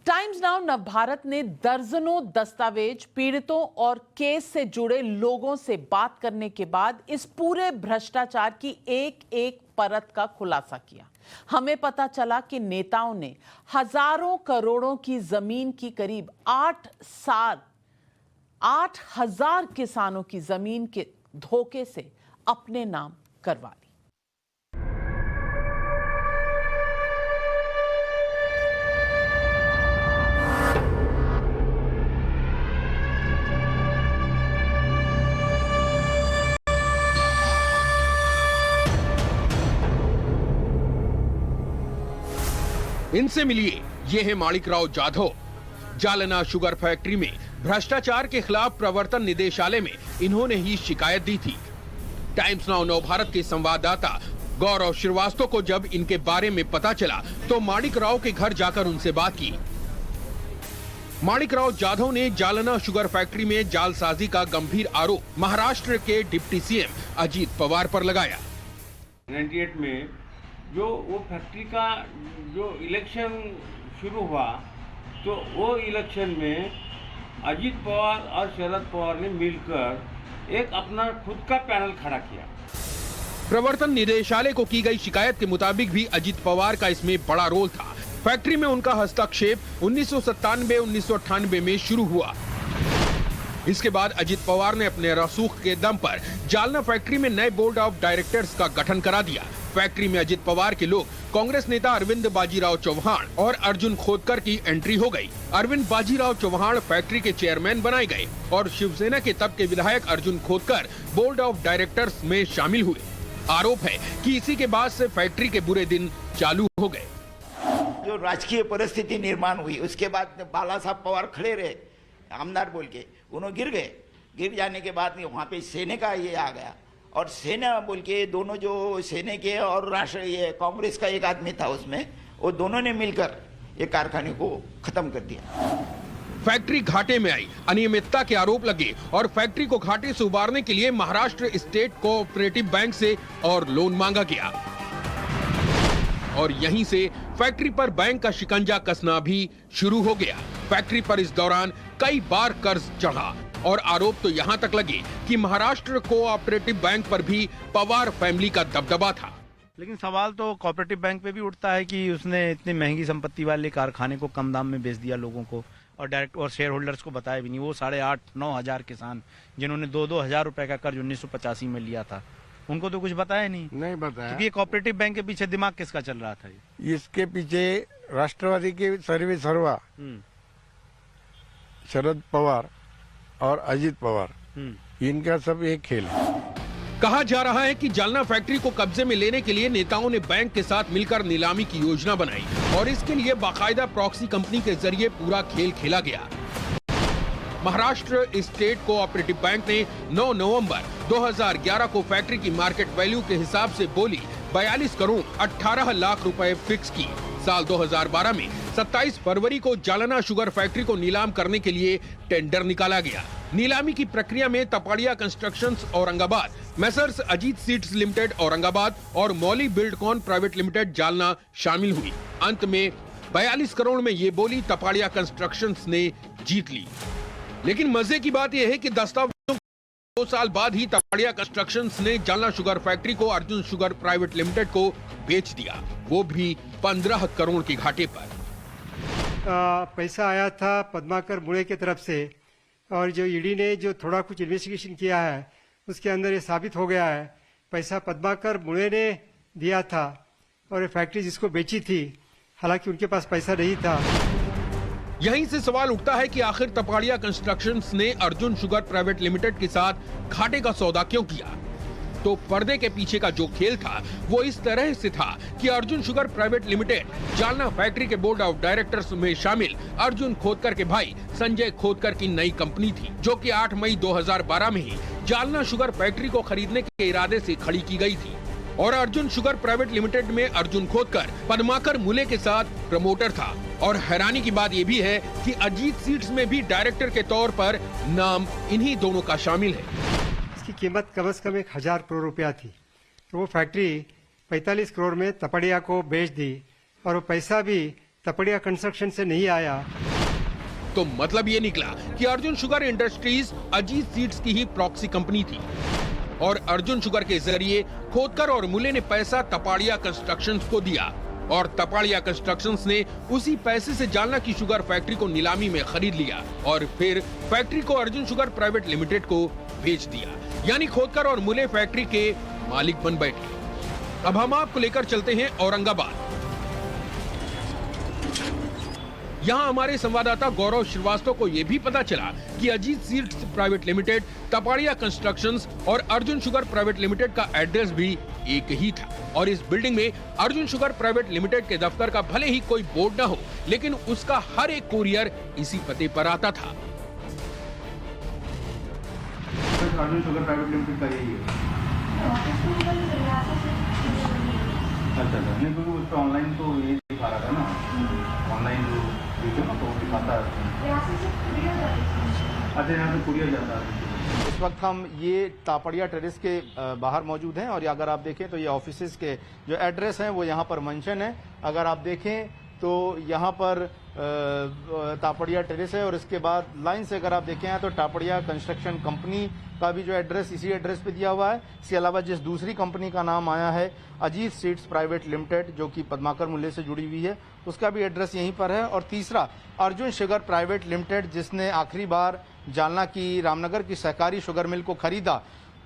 Times Now Navbharat ने दर्जनों दस्तावेज, पीड़ितों और केस से जुड़े लोगों से बात करने के बाद इस पूरे भ्रष्टाचार की एक एक परत का खुलासा किया। हमें पता चला कि नेताओं ने हजारों करोड़ों की जमीन की करीब 8,000 किसानों की जमीन के धोखे से अपने नाम करवा ली। इनसे मिलिए, ये है माणिकराव जाधव। जालना शुगर फैक्ट्री में भ्रष्टाचार के खिलाफ प्रवर्तन निदेशालय में इन्होंने ही शिकायत दी थी। टाइम्स नाउ नवभारत के संवाददाता गौरव श्रीवास्तव को जब इनके बारे में पता चला तो माणिकराव के घर जाकर उनसे बात की। माणिकराव जाधव ने जालना शुगर फैक्ट्री में जालसाजी का गंभीर आरोप महाराष्ट्र के डिप्टी सीएम अजीत पवार पर लगाया। 98 में जो वो फैक्ट्री का जो इलेक्शन शुरू हुआ, तो वो इलेक्शन में अजीत पवार और शरद पवार ने मिलकर एक अपना खुद का पैनल खड़ा किया। प्रवर्तन निदेशालय को की गई शिकायत के मुताबिक भी अजित पवार का इसमें बड़ा रोल था। फैक्ट्री में उनका हस्तक्षेप 1997-1998 में शुरू हुआ। इसके बाद अजित पवार ने अपने रसूख के दम पर जालना फैक्ट्री में नए बोर्ड ऑफ डायरेक्टर्स का गठन करा दिया। फैक्ट्री में अजित पवार के लोग कांग्रेस नेता अरविंद बाजीराव चौहान और अर्जुन खोतकर की एंट्री हो गई। अरविंद बाजीराव चौहान फैक्ट्री के चेयरमैन बनाए गए और शिवसेना के तब के विधायक Arjun Khotkar board of directors में शामिल हुए। आरोप है कि इसी के बाद से फैक्ट्री के बुरे दिन चालू हो गए। जो राजकीय परिस्थिति निर्माण हुई, उसके बाद बाला साहब पवार खड़े रहे आमदार बोल के, उन्होंने गिर गए। गिर जाने के बाद वहाँ पे सेना का ये आ गया, और सेना बोल के दोनों जो सेना के और राष्ट्र ये कांग्रेस का एक आदमी था उसमें, वो दोनों ने मिलकर ये कारखाने को खत्म कर दिया। फैक्ट्री घाटे में आई, अनियमितता के आरोप लगे और फैक्ट्री को घाटे से उबारने के लिए महाराष्ट्र स्टेट कोऑपरेटिव बैंक से और लोन मांगा गया और यहीं से फैक्ट्री पर बैंक का शिकंजा कसना भी शुरू हो गया। फैक्ट्री पर इस दौरान कई बार कर्ज चढ़ा और आरोप तो यहाँ तक लगे कि महाराष्ट्र कोऑपरेटिव बैंक पर भी पवार फैमिली का दबदबा था। लेकिन सवाल तो कोऑपरेटिव बैंक पे भी उठता है कि उसने इतनी महंगी संपत्ति वाले कारखाने को कम दाम में बेच दिया लोगों को, और डायरेक्ट और शेयर होल्डर्स को बताया भी नहीं। वो 8,500-9 हजार किसान जिन्होंने 2-2 हजार रुपए का कर्ज 1985 में लिया था, उनको तो कुछ बताया नहीं बताया। क्योंकि ये कोऑपरेटिव बैंक के पीछे दिमाग किसका चल रहा था? इसके पीछे राष्ट्रवादी के सर्वे सर्वा शरद पवार और अजित पवार, इनका सब एक खेल है। कहा जा रहा है कि जालना फैक्ट्री को कब्जे में लेने के लिए नेताओं ने बैंक के साथ मिलकर नीलामी की योजना बनाई और इसके लिए बाकायदा प्रॉक्सी कंपनी के जरिए पूरा खेल खेला गया। महाराष्ट्र स्टेट कोऑपरेटिव बैंक ने 9 नवंबर 2011 को फैक्ट्री की मार्केट वैल्यू के हिसाब से बोली 42 करोड़ 18 लाख रुपए फिक्स की। साल 2012 में 27 फरवरी को जालना शुगर फैक्ट्री को नीलाम करने के लिए टेंडर निकाला गया। नीलामी की प्रक्रिया में Tapadia constructions Aurangabad, messrs Ajit seeds limited Aurangabad और मौली बिल्डकॉन प्राइवेट लिमिटेड जालना शामिल हुई। अंत में 42 करोड़ में ये बोली तपाड़िया कंस्ट्रक्शंस ने जीत ली। लेकिन मजे की बात यह है कि दस्तावेजों 2 साल बाद ही तपाड़िया कंस्ट्रक्शंस ने जालना शुगर फैक्ट्री को अर्जुन शुगर प्राइवेट लिमिटेड को बेच दिया, वो भी 15 करोड़ के घाटे पर। पैसा आया था पद्माकर मुड़े की तरफ से, और जो ईडी ने जो थोड़ा कुछ इन्वेस्टिगेशन किया है उसके अंदर ये साबित हो गया है पैसा पद्माकर मुड़े ने दिया था और ये फैक्ट्री जिसको बेची थी, हालांकि उनके पास पैसा नहीं था। यहीं से सवाल उठता है कि आखिर तपाड़िया कंस्ट्रक्शंस ने अर्जुन शुगर प्राइवेट लिमिटेड के साथ घाटे का सौदा क्यों किया? तो पर्दे के पीछे का जो खेल था वो इस तरह से था कि Arjun sugar private limited Jalna factory के बोर्ड ऑफ डायरेक्टर्स में शामिल अर्जुन खोतकर के भाई संजय खोतकर की नई कंपनी थी, जो कि 8 मई 2012 में ही जालना शुगर फैक्ट्री को खरीदने के इरादे से खड़ी की गई थी। और अर्जुन शुगर प्राइवेट लिमिटेड में अर्जुन खोतकर पद्माकर मुले के साथ प्रमोटर था। और हैरानी की बात यह भी है कि अजीत सीड्स में भी डायरेक्टर के तौर पर नाम इन्हीं दोनों का शामिल है। इसकी कीमत कम से कम 1,000 करोड़ रुपया थी, तो वो फैक्ट्री 45 करोड़ में तपड़िया को बेच दी और वो पैसा भी तपड़िया कंस्ट्रक्शन से नहीं आया। तो मतलब ये निकला कि Arjun sugar industries Ajit seeds की ही प्रॉक्सी कंपनी थी और अर्जुन शुगर के जरिए खोतकर और मुले ने पैसा तपाड़िया कंस्ट्रक्शंस को दिया और तपाड़िया कंस्ट्रक्शंस ने उसी पैसे से जालना की शुगर फैक्ट्री को नीलामी में खरीद लिया और फिर फैक्ट्री को अर्जुन शुगर प्राइवेट लिमिटेड को बेच दिया। यानी खोतकर और मुले फैक्ट्री के मालिक बन बैठे। अब हम आपको लेकर चलते हैं औरंगाबाद। यहाँ हमारे संवाददाता गौरव श्रीवास्तव को यह भी पता चला कि Ajit seeds private limited, Tapadia constructions और अर्जुन शुगर प्राइवेट लिमिटेड का एड्रेस भी एक ही था और इस बिल्डिंग में अर्जुन शुगर प्राइवेट लिमिटेड के दफ्तर का भले ही कोई बोर्ड न हो, लेकिन उसका हर एक कुरियर इसी पते पर आता था। अर्जुन शुगर प्राइवेट लिमिटेड का यही है। अच्छा नहीं, क्योंकि उस पर ऑनलाइन तो यही दिखा रहा था ना, ऑनलाइन जो ना तो दिखाता है। अच्छा यहाँ से कुरियर जाता है। इस वक्त हम ये तापड़िया टेरेस के बाहर मौजूद हैं और ये अगर आप देखें तो ये ऑफिसेज के जो एड्रेस हैं वो यहाँ पर मेंशन है। अगर आप देखें तो यहाँ पर तापड़िया टेरेस है और इसके बाद लाइन से अगर आप देखें तो तापड़िया कंस्ट्रक्शन कंपनी का भी जो एड्रेस इसी एड्रेस पे दिया हुआ है। इसके अलावा जिस दूसरी कंपनी का नाम आया है अजीत सीड्स प्राइवेट लिमिटेड जो कि पद्माकर मूल्य से जुड़ी हुई है, उसका भी एड्रेस यहीं पर है। और तीसरा अर्जुन शुगर प्राइवेट लिमिटेड जिसने आखिरी बार जालना की रामनगर की सहकारी शुगर मिल को खरीदा,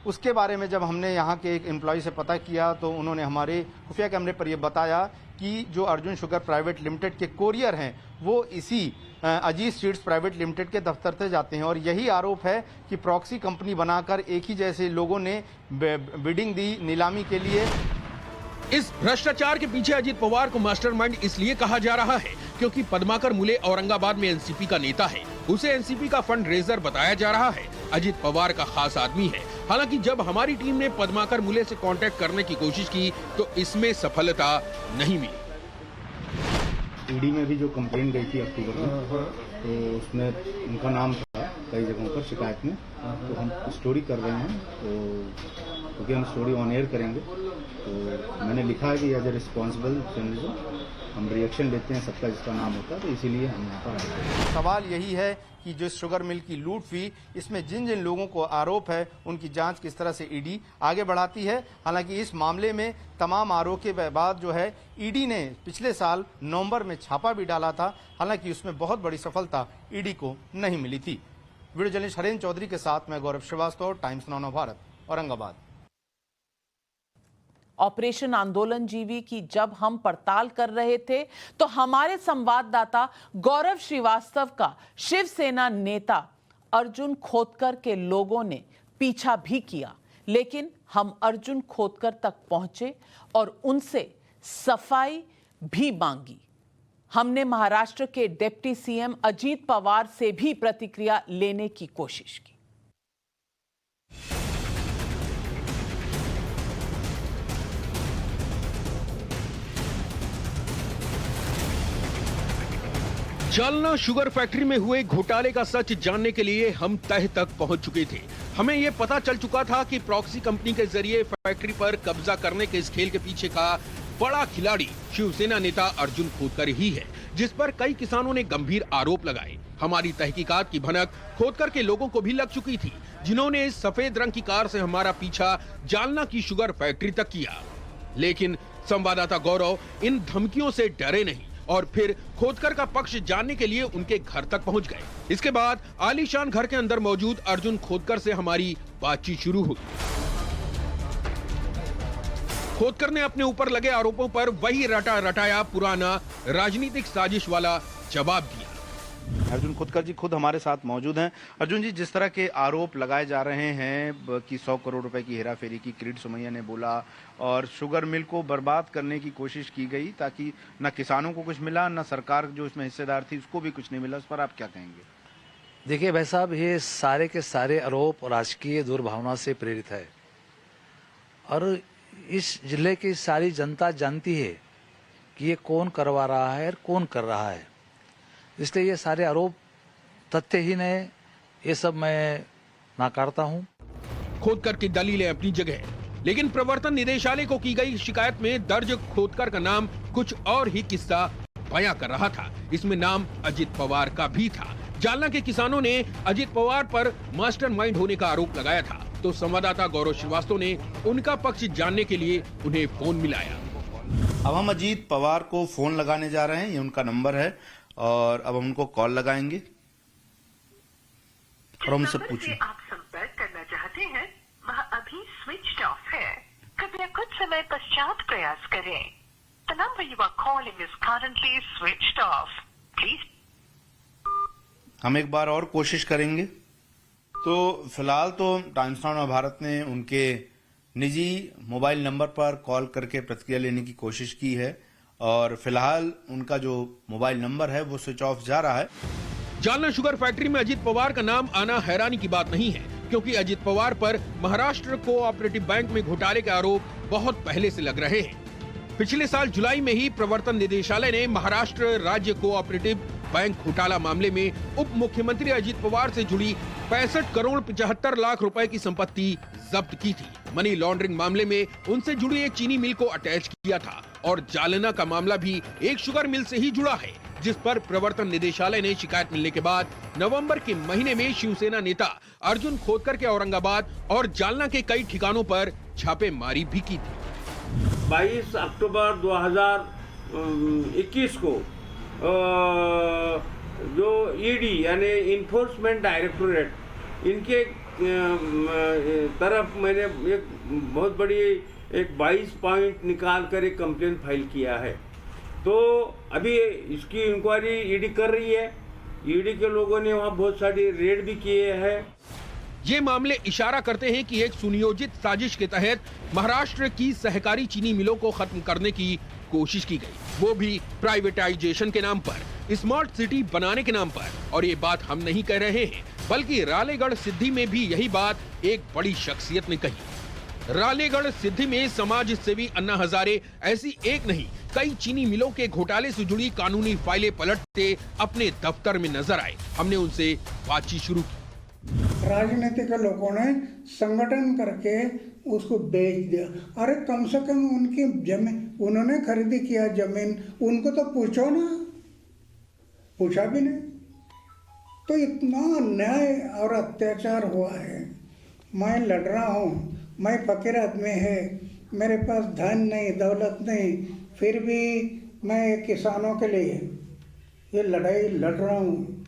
उसके बारे में जब हमने यहाँ के एक एम्प्लॉय से पता किया तो उन्होंने हमारे खुफिया कैमरे पर यह बताया कि जो अर्जुन शुगर प्राइवेट लिमिटेड के कोरियर हैं वो इसी अजीत सीड्स प्राइवेट लिमिटेड के दफ्तर से जाते हैं। और यही आरोप है कि प्रॉक्सी कंपनी बनाकर एक ही जैसे लोगों ने बिडिंग दी नीलामी के लिए। इस भ्रष्टाचार के पीछे अजित पवार को मास्टरमाइंड इसलिए कहा जा रहा है क्योंकि पद्माकर मूले औरंगाबाद में एनसीपी का नेता है, उसे एनसीपी का फंड रेजर बताया जा रहा है, अजित पवार का खास आदमी है। हालांकि जब हमारी टीम ने पद्माकर मूले से कांटेक्ट करने की कोशिश की तो इसमें सफलता नहीं मिली। ईडी में भी जो कंप्लेंट गई थी अक्टूबर में, तो उसमें उनका नाम था कई जगहों पर शिकायत में, तो हम स्टोरी कर रहे हैं, तो क्योंकि हम स्टोरी ऑन एयर करेंगे तो मैंने लिखा है कि एज ए रिस्पॉन्सिबल जर्नलिज्म हम रिएक्शन लेते हैं सबका जिसका नाम होता है, तो इसीलिए हम यहाँ पर आए हैं। सवाल यही है कि जो शुगर मिल की लूट हुई इसमें जिन जिन लोगों को आरोप है उनकी जांच किस तरह से ईडी आगे बढ़ाती है। हालांकि इस मामले में तमाम आरोप के बाद जो है ईडी ने पिछले साल नवंबर में छापा भी डाला था, हालांकि उसमें बहुत बड़ी सफलता ईडी को नहीं मिली थी। वीडियो जर्नलिस्ट हरेंद्र चौधरी के साथ मैं Gaurav Shrivastava, Times Now Bharat, Aurangabad. Operation आंदोलन जीवी की जब हम पड़ताल कर रहे थे तो हमारे संवाददाता गौरव श्रीवास्तव का शिवसेना नेता अर्जुन खोतकर के लोगों ने पीछा भी किया, लेकिन हम अर्जुन खोतकर तक पहुंचे और उनसे सफाई भी मांगी। हमने महाराष्ट्र के डिप्टी सीएम अजीत पवार से भी प्रतिक्रिया लेने की कोशिश की। जालना शुगर फैक्ट्री में हुए घोटाले का सच जानने के लिए हम तह तक पहुंच चुके थे। हमें यह पता चल चुका था कि प्रॉक्सी कंपनी के जरिए फैक्ट्री पर कब्जा करने के इस खेल के पीछे का बड़ा खिलाड़ी शिवसेना नेता अर्जुन खोतकर ही है, जिस पर कई किसानों ने गंभीर आरोप लगाए। हमारी तहकीकात की भनक खोतकर के लोगों को भी लग चुकी थी, जिन्होंने इस सफेद रंग की कार से हमारा पीछा जालना की शुगर फैक्ट्री तक किया। लेकिन संवाददाता गौरव इन धमकियों से डरे नहीं और फिर खोतकर का पक्ष जानने के लिए उनके घर तक पहुंच गए। इसके बाद आलीशान घर के अंदर मौजूद अर्जुन खोतकर से हमारी बातचीत शुरू हुई। खोतकर ने अपने ऊपर लगे आरोपों पर वही रटाया पुराना राजनीतिक साजिश वाला जवाब दिया। अर्जुन खोतकर जी खुद हमारे साथ मौजूद हैं। अर्जुन जी, जिस तरह के आरोप लगाए जा रहे हैं कि 100 करोड़ रुपए की हेराफेरी की किरीट सोमैया ने बोला और शुगर मिल को बर्बाद करने की कोशिश की गई ताकि न किसानों को कुछ मिला, न सरकार जो इसमें हिस्सेदार थी उसको भी कुछ नहीं मिला, उस पर आप क्या कहेंगे? देखिए भाई साहब, ये सारे के सारे आरोप राजकीय दुर्भावना से प्रेरित है और इस जिले की सारी जनता जानती है कि ये कौन करवा रहा है और कौन कर रहा है, इसलिए ये सारे आरोप तथ्यहीन है, ये सब मैं नकारता हूं। खोतकर की दलीलें अपनी जगह, लेकिन प्रवर्तन निदेशालय को की गई शिकायत में दर्ज खोतकर का नाम कुछ और ही किस्सा बयां कर रहा था। इसमें नाम अजित पवार का भी था। जालना के किसानों ने अजित पवार पर मास्टरमाइंड होने का आरोप लगाया था, तो संवाददाता गौरव श्रीवास्तव ने उनका पक्ष जानने के लिए उन्हें फोन मिलाया। अब हम अजीत पवार को फोन लगाने जा रहे हैं, ये उनका नंबर है और अब हम उनको कॉल लगाएंगे और हम सब पूछें। आप संपर्क करना चाहते हैं वह अभी स्विच ऑफ है, कृपया कुछ समय पश्चात प्रयास करें। The number you are calling is currently switched off. Please. हम एक बार और कोशिश करेंगे। तो फिलहाल तो टाइम्स नाउ भारत ने उनके निजी मोबाइल नंबर पर कॉल करके प्रतिक्रिया लेने की कोशिश की है और फिलहाल उनका जो मोबाइल नंबर है वो स्विच ऑफ जा रहा है। जालना शुगर फैक्ट्री में अजित पवार का नाम आना हैरानी की बात नहीं है, क्योंकि अजित पवार पर महाराष्ट्र कोऑपरेटिव बैंक में घोटाले के आरोप बहुत पहले से लग रहे हैं। पिछले साल जुलाई में ही प्रवर्तन निदेशालय ने महाराष्ट्र राज्य कोऑपरेटिव बैंक घोटाला मामले में उप मुख्यमंत्री अजित पवार से जुड़ी 65 करोड़ 75 लाख रुपए की संपत्ति जब्त की थी। मनी लॉन्ड्रिंग मामले में उनसे जुड़ी एक चीनी मिल को अटैच किया था और जालना का मामला भी एक शुगर मिल से ही जुड़ा है, जिस पर प्रवर्तन निदेशालय ने शिकायत मिलने के बाद नवंबर के महीने में शिवसेना नेता अर्जुन खोतकर के औरंगाबाद और जालना के कई ठिकानों पर छापेमारी भी की थी। 22 अक्टूबर 2021 को जो ईडी यानी इन्फोर्समेंट डायरेक्टोरेट इनके तरफ मैंने एक बहुत बड़ी एक 22 पॉइंट निकाल कर एक कंप्लेन फाइल किया है। तो अभी इसकी इंक्वायरी ईडी कर रही है। ईडी के लोगों ने वहाँ बहुत सारी रेड भी किए हैं। ये मामले इशारा करते हैं कि एक सुनियोजित साजिश के तहत महाराष्ट्र की सहकारी चीनी मिलों को खत्म करने की कोशिश की गई, वो भी प्राइवेटाइजेशन के नाम पर, स्मार्ट सिटी बनाने के नाम पर। और ये बात हम नहीं कह रहे हैं, बल्कि रालेगढ़ सिद्धि में भी यही बात एक बड़ी शख्सियत ने कही। रालेगढ़ सिद्धि में समाज सेवी अन्ना हजारे ऐसी एक नहीं कई चीनी मिलों के घोटाले से जुड़ी कानूनी फाइलें पलटते अपने दफ्तर में नजर आए। हमने उनसे बातचीत शुरू की। राजनीतिक लोगों ने संगठन करके उसको बेच दिया। अरे कम से कम उनकी जमीन उन्होंने खरीदी किया जमीन, उनको तो पूछो ना, पूछा भी नहीं। तो इतना अन्याय और अत्याचार हुआ है। मैं लड़ रहा हूँ, मैं फकीर आदमी है, मेरे पास धन नहीं दौलत नहीं, फिर भी मैं किसानों के लिए ये लड़ाई लड़ रहा हूँ।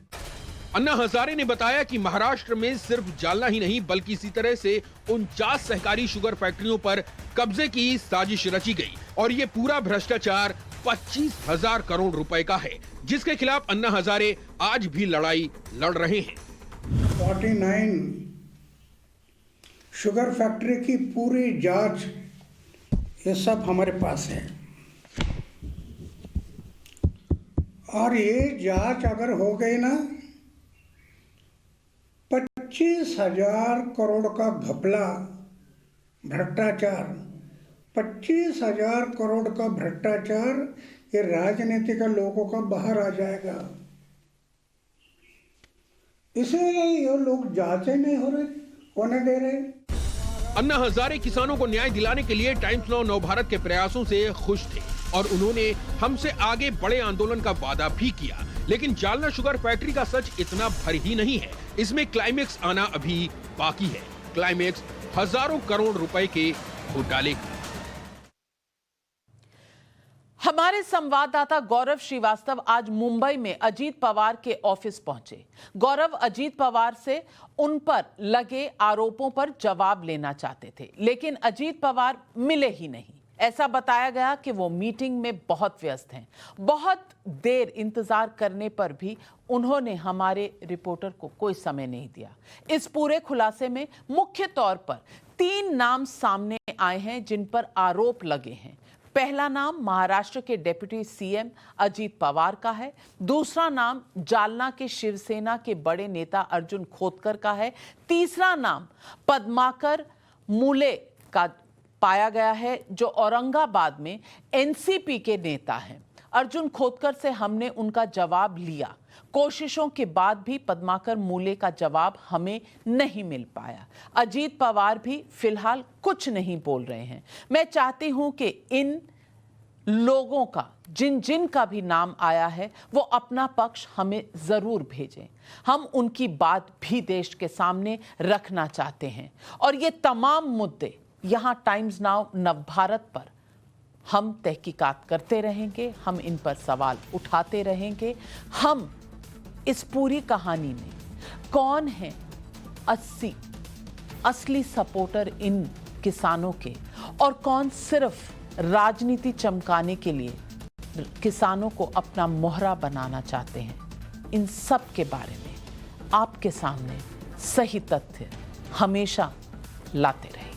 अन्ना हजारे ने बताया कि महाराष्ट्र में सिर्फ जालना ही नहीं बल्कि इसी तरह से 49 सहकारी शुगर फैक्ट्रियों पर कब्जे की साजिश रची गई और ये पूरा भ्रष्टाचार 25,000 करोड़ रुपए का है, जिसके खिलाफ अन्ना हजारे आज भी लड़ाई लड़ रहे हैं। 49 शुगर फैक्ट्री की पूरी जांच ये सब हमारे पास है और ये जांच अगर हो गई ना 25,000 करोड़ का घपला भ्रष्टाचार, 25,000 करोड़ का भ्रष्टाचार ये राजनीतिक लोगों का बाहर आ जाएगा। इसे ये लोग जांचे नहीं हो रहे, होने दे रहे। अन्ना हजारे किसानों को न्याय दिलाने के लिए टाइम्स नाउ नवभारत के प्रयासों से खुश थे और उन्होंने हमसे आगे बड़े आंदोलन का वादा भी किया। लेकिन जालना शुगर फैक्ट्री का सच इतना भर ही नहीं है, इसमें क्लाइमेक्स आना अभी बाकी है। क्लाइमेक्स हजारों करोड़ रुपए के घोटाले का। हमारे संवाददाता गौरव श्रीवास्तव आज मुंबई में अजीत पवार के ऑफिस पहुंचे। गौरव अजीत पवार से उन पर लगे आरोपों पर जवाब लेना चाहते थे, लेकिन अजीत पवार मिले ही नहीं। ऐसा बताया गया कि वो मीटिंग में बहुत व्यस्त हैं। बहुत देर इंतजार करने पर भी उन्होंने हमारे रिपोर्टर को कोई समय नहीं दिया। इस पूरे खुलासे में मुख्य तौर पर 3 नाम सामने आए हैं जिन पर आरोप लगे हैं। पहला नाम महाराष्ट्र के डिप्टी सीएम अजीत पवार का है। दूसरा नाम जालना के शिवसेना के बड़े नेता अर्जुन खोतकर का है। तीसरा नाम पद्माकर मूले का पाया गया है, जो औरंगाबाद में एनसीपी के नेता हैं। अर्जुन खोतकर से हमने उनका जवाब लिया। कोशिशों के बाद भी पद्माकर मूले का जवाब हमें नहीं मिल पाया। अजीत पवार भी फिलहाल कुछ नहीं बोल रहे हैं। मैं चाहती हूं कि इन लोगों का जिन का भी नाम आया है वो अपना पक्ष हमें जरूर भेजें। हम उनकी बात भी देश के सामने रखना चाहते हैं और ये तमाम मुद्दे यहाँ टाइम्स नाउ नवभारत पर हम तहकीकात करते रहेंगे, हम इन पर सवाल उठाते रहेंगे। हम इस पूरी कहानी में कौन है असली सपोर्टर इन किसानों के और कौन सिर्फ राजनीति चमकाने के लिए किसानों को अपना मोहरा बनाना चाहते हैं, इन सब के बारे में आपके सामने सही तथ्य हमेशा लाते रहें।